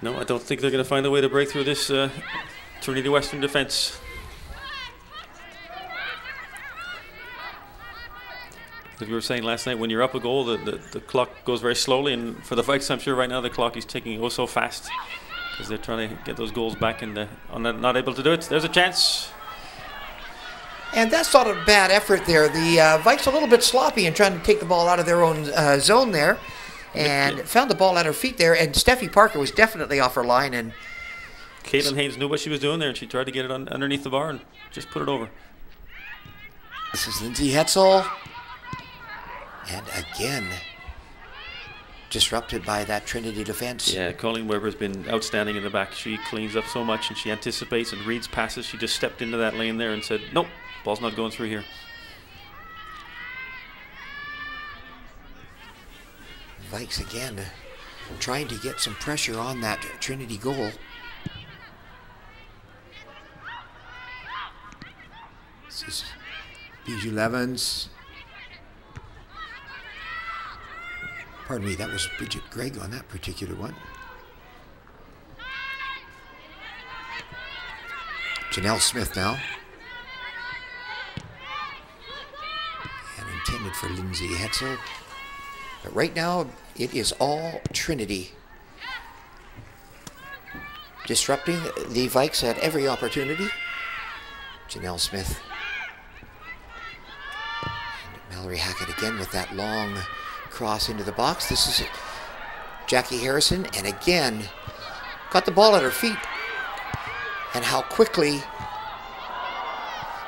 No, I don't think they're going to find a way to break through this Trinity Western defense. As we were saying last night, when you're up a goal, the clock goes very slowly, and for the Vikes, I'm sure right now the clock is ticking so fast because they're trying to get those goals back, and not able to do it. There's a chance. And that's not a bad effort there. The Vikes a little bit sloppy in trying to take the ball out of their own zone there, and found the ball at her feet there, and Steffi Parker was definitely off her line. And Caitlin Haynes knew what she was doing there, and she tried to get it underneath the bar and just put it over. This is Lindsay Hetzel. And again, disrupted by that Trinity defense. Yeah, Colleen Weber's been outstanding in the back. She cleans up so much, and she anticipates and reads passes. She just stepped into that lane there and said, nope, ball's not going through here. Vikes again trying to get some pressure on that Trinity goal. This is Bijou Levens. Pardon me, that was Bridget Gregg on that particular one. Janelle Smith now. And intended for Lindsay Hetzel. But right now, it is all Trinity. Disrupting the Vikes at every opportunity. Janelle Smith. And Mallory Hackett again with that long cross into the box. This is Jackie Harrison, and again, got the ball at her feet. And how quickly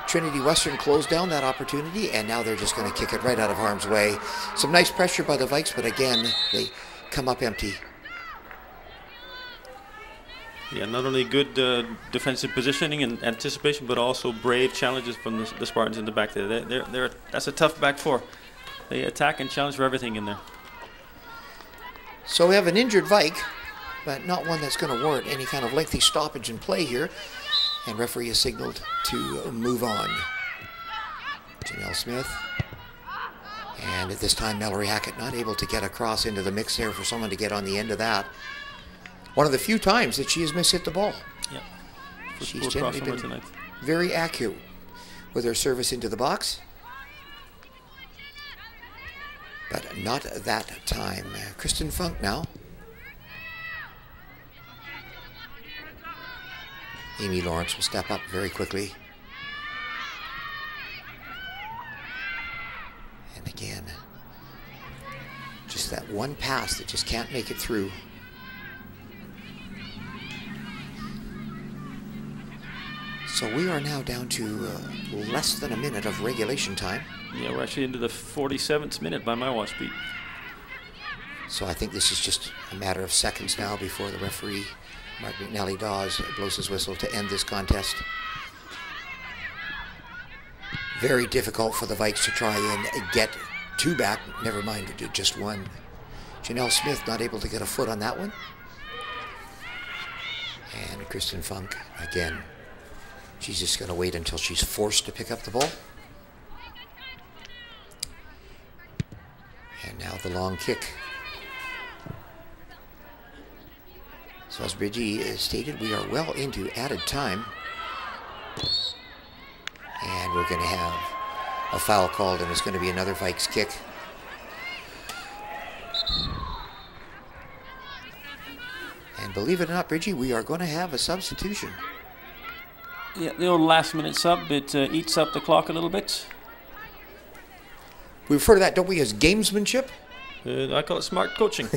Trinity Western closed down that opportunity, and now they're just going to kick it right out of harm's way. Some nice pressure by the Vikes, but again, they come up empty. Yeah, not only good defensive positioning and anticipation, but also brave challenges from the Spartans in the back there. That's a tough back four. They attack and challenge for everything in there. So we have an injured Vike, but not one that's going to warrant any kind of lengthy stoppage in play here. And referee has signaled to move on. Janelle Smith. And at this time, Mallory Hackett not able to get across into the mix there for someone to get on the end of that. One of the few times that she has mishit the ball. Yeah. She's generally been very accurate with her service into the box. But not that time. Kristen Funk now. Amy Lawrence will step up very quickly. And again, just that one pass that just can't make it through. So we are now down to less than a minute of regulation time. Yeah, we're actually into the 47th minute by my watch beat. So I think this is just a matter of seconds now before the referee, Mark McNally Dawes, blows his whistle to end this contest. Very difficult for the Vikes to try and get two back, never mind to do just one. Janelle Smith not able to get a foot on that one. And Kristen Funk, again, she's just going to wait until she's forced to pick up the ball. And now the long kick. So as Bridgie stated, we are well into added time. And we're going to have a foul called, and it's going to be another Vikes kick. And believe it or not, Bridgie, we are going to have a substitution. Yeah, the old last minute sub, it eats up the clock a little bit. We refer to that, don't we, as gamesmanship? I call it smart coaching.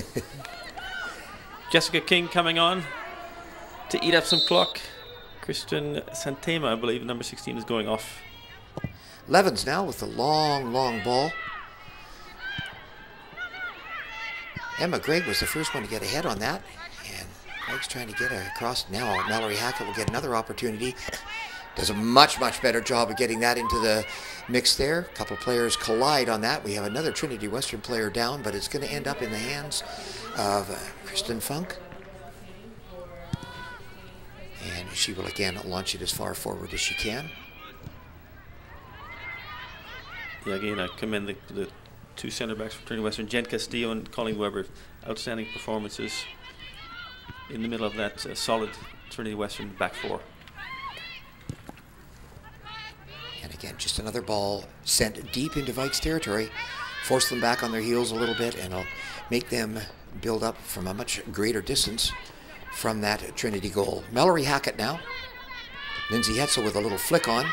Jessica King coming on to eat up some clock. Kristen Santema, I believe, number 16, is going off. Levens now with the long, long ball. Emma Gregg was the first one to get ahead on that. And Mike's trying to get across. Now Mallory Hackett will get another opportunity. Does a much, much better job of getting that into the mix there. A couple of players collide on that. We have another Trinity Western player down, but it's going to end up in the hands of Kristen Funk. And she will again launch it as far forward as she can. Yeah, again, I commend the two center backs from Trinity Western, Jen Castillo and Colleen Weber. Outstanding performances in the middle of that solid Trinity Western back four. And again, just another ball sent deep into Vikes territory. Force them back on their heels a little bit, and it'll make them build up from a much greater distance from that Trinity goal. Mallory Hackett now. Lindsay Hetzel with a little flick on.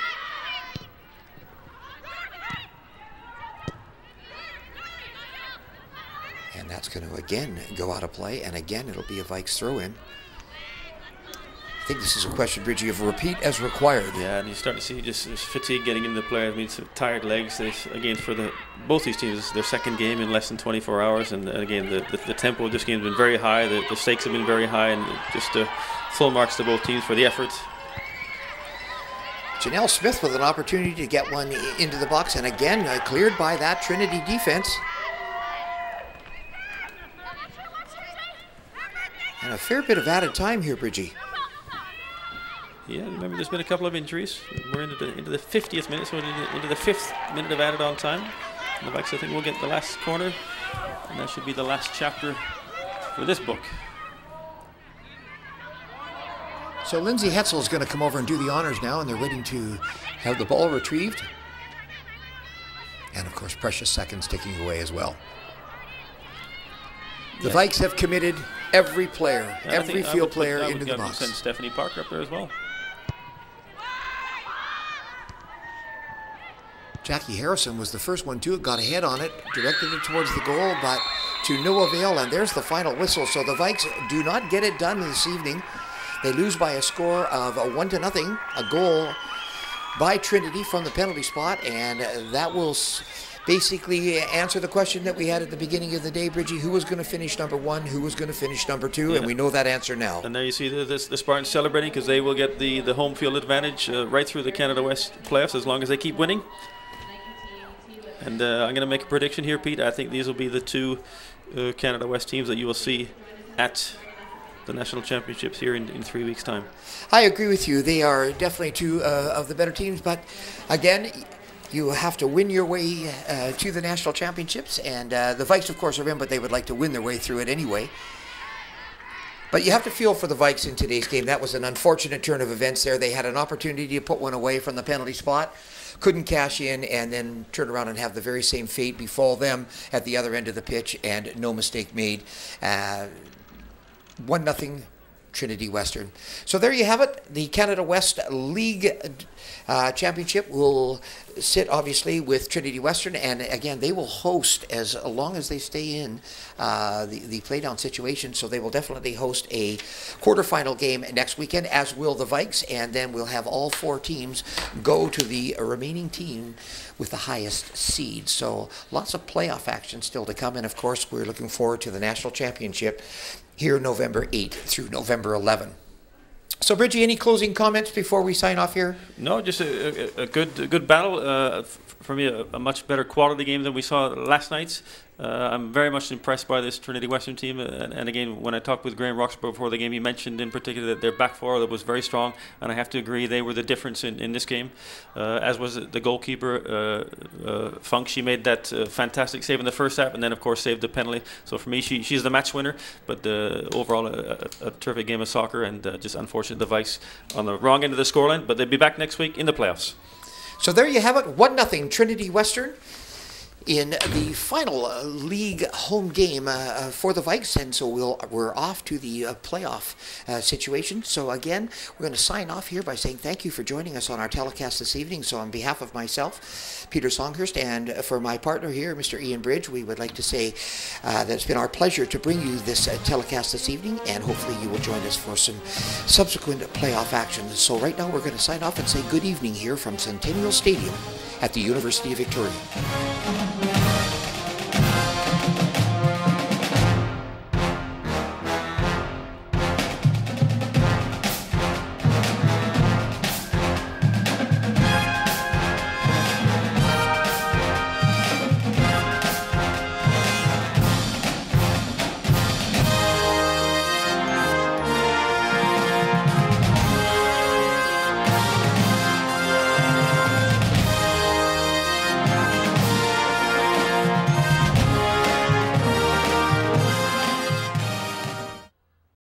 And that's going to again go out of play, and again it'll be a Vikes throw-in. I think this is a question, Bridgie, of repeat as required. Yeah, and you start to see just fatigue getting into the players. I mean, some tired legs. Again, for both these teams, their second game in less than 24 hours. And again, the tempo of this game has been very high. The stakes have been very high, and just full marks to both teams for the effort. Janelle Smith with an opportunity to get one into the box, and again cleared by that Trinity defense. And a fair bit of added time here, Bridgie. Yeah, remember there's been a couple of injuries. We're into the 50th minute, so into the 5th minute of added on time. And the Vikes, I think, will get the last corner, and that should be the last chapter for this book. So So Lindsay Hetzel is going to come over and do the honors now, and they're waiting to have the ball retrieved. And of course, precious seconds ticking away as well. The Vikes have committed every player, every field player into the box. Send Stephanie Parker up there as well. Jackie Harrison was the first one to it, got ahead on it, directed it towards the goal, but to no avail, and there's the final whistle. So the Vikes do not get it done this evening. They lose by a score of 1-0, a goal by Trinity from the penalty spot, and that will basically answer the question that we had at the beginning of the day, Bridgie. Who was going to finish number 1? Who was going to finish number 2? And we know that answer now. And there you see the Spartans celebrating because they will get the home field advantage right through the Canada West playoffs as long as they keep winning. And I'm going to make a prediction here, Pete. I think these will be the 2 Canada West teams that you will see at the national championships here in 3 weeks' time. I agree with you. They are definitely 2 of the better teams. But again, you have to win your way to the national championships. And the Vikes, of course, are in, but they would like to win their way through it anyway. But you have to feel for the Vikes in today's game. That was an unfortunate turn of events there. They had an opportunity to put one away from the penalty spot, couldn't cash in, and then turn around and have the very same fate befall them at the other end of the pitch, and no mistake made. 1-0 Trinity Western. So there you have it. The Canada West League Championship will sit obviously with Trinity Western, and again they will host as long as they stay in the playdown situation. So they will definitely host a quarterfinal game next weekend, as will the Vikes, and then we'll have all 4 teams go to the remaining team with the highest seed. So lots of playoff action still to come, and of course we're looking forward to the national championship here November 8th through November 11th. So, Bridgie, any closing comments before we sign off here? No, just a good battle. For me, a much better quality game than we saw last night's. I'm very much impressed by this Trinity Western team. And again, when I talked with Graham Roxburgh before the game, he mentioned in particular that their back four that was very strong. And I have to agree, they were the difference in this game, as was the goalkeeper, Funk. She made that fantastic save in the first half and then, of course, saved the penalty. So for me, she's the match winner. But overall, a terrific game of soccer, and just unfortunate the Vikes on the wrong end of the scoreline. But they'll be back next week in the playoffs. So there you have it, 1-0 Trinity Western in the final league home game for the Vikes, and so we're off to the playoff situation. So again, we're going to sign off here by saying thank you for joining us on our telecast this evening. So on behalf of myself, Peter Songhurst, and for my partner here, Mr. Ian Bridge, we would like to say that it's been our pleasure to bring you this telecast this evening, and hopefully you will join us for some subsequent playoff action. So right now we're going to sign off and say good evening here from Centennial Stadium at the University of Victoria.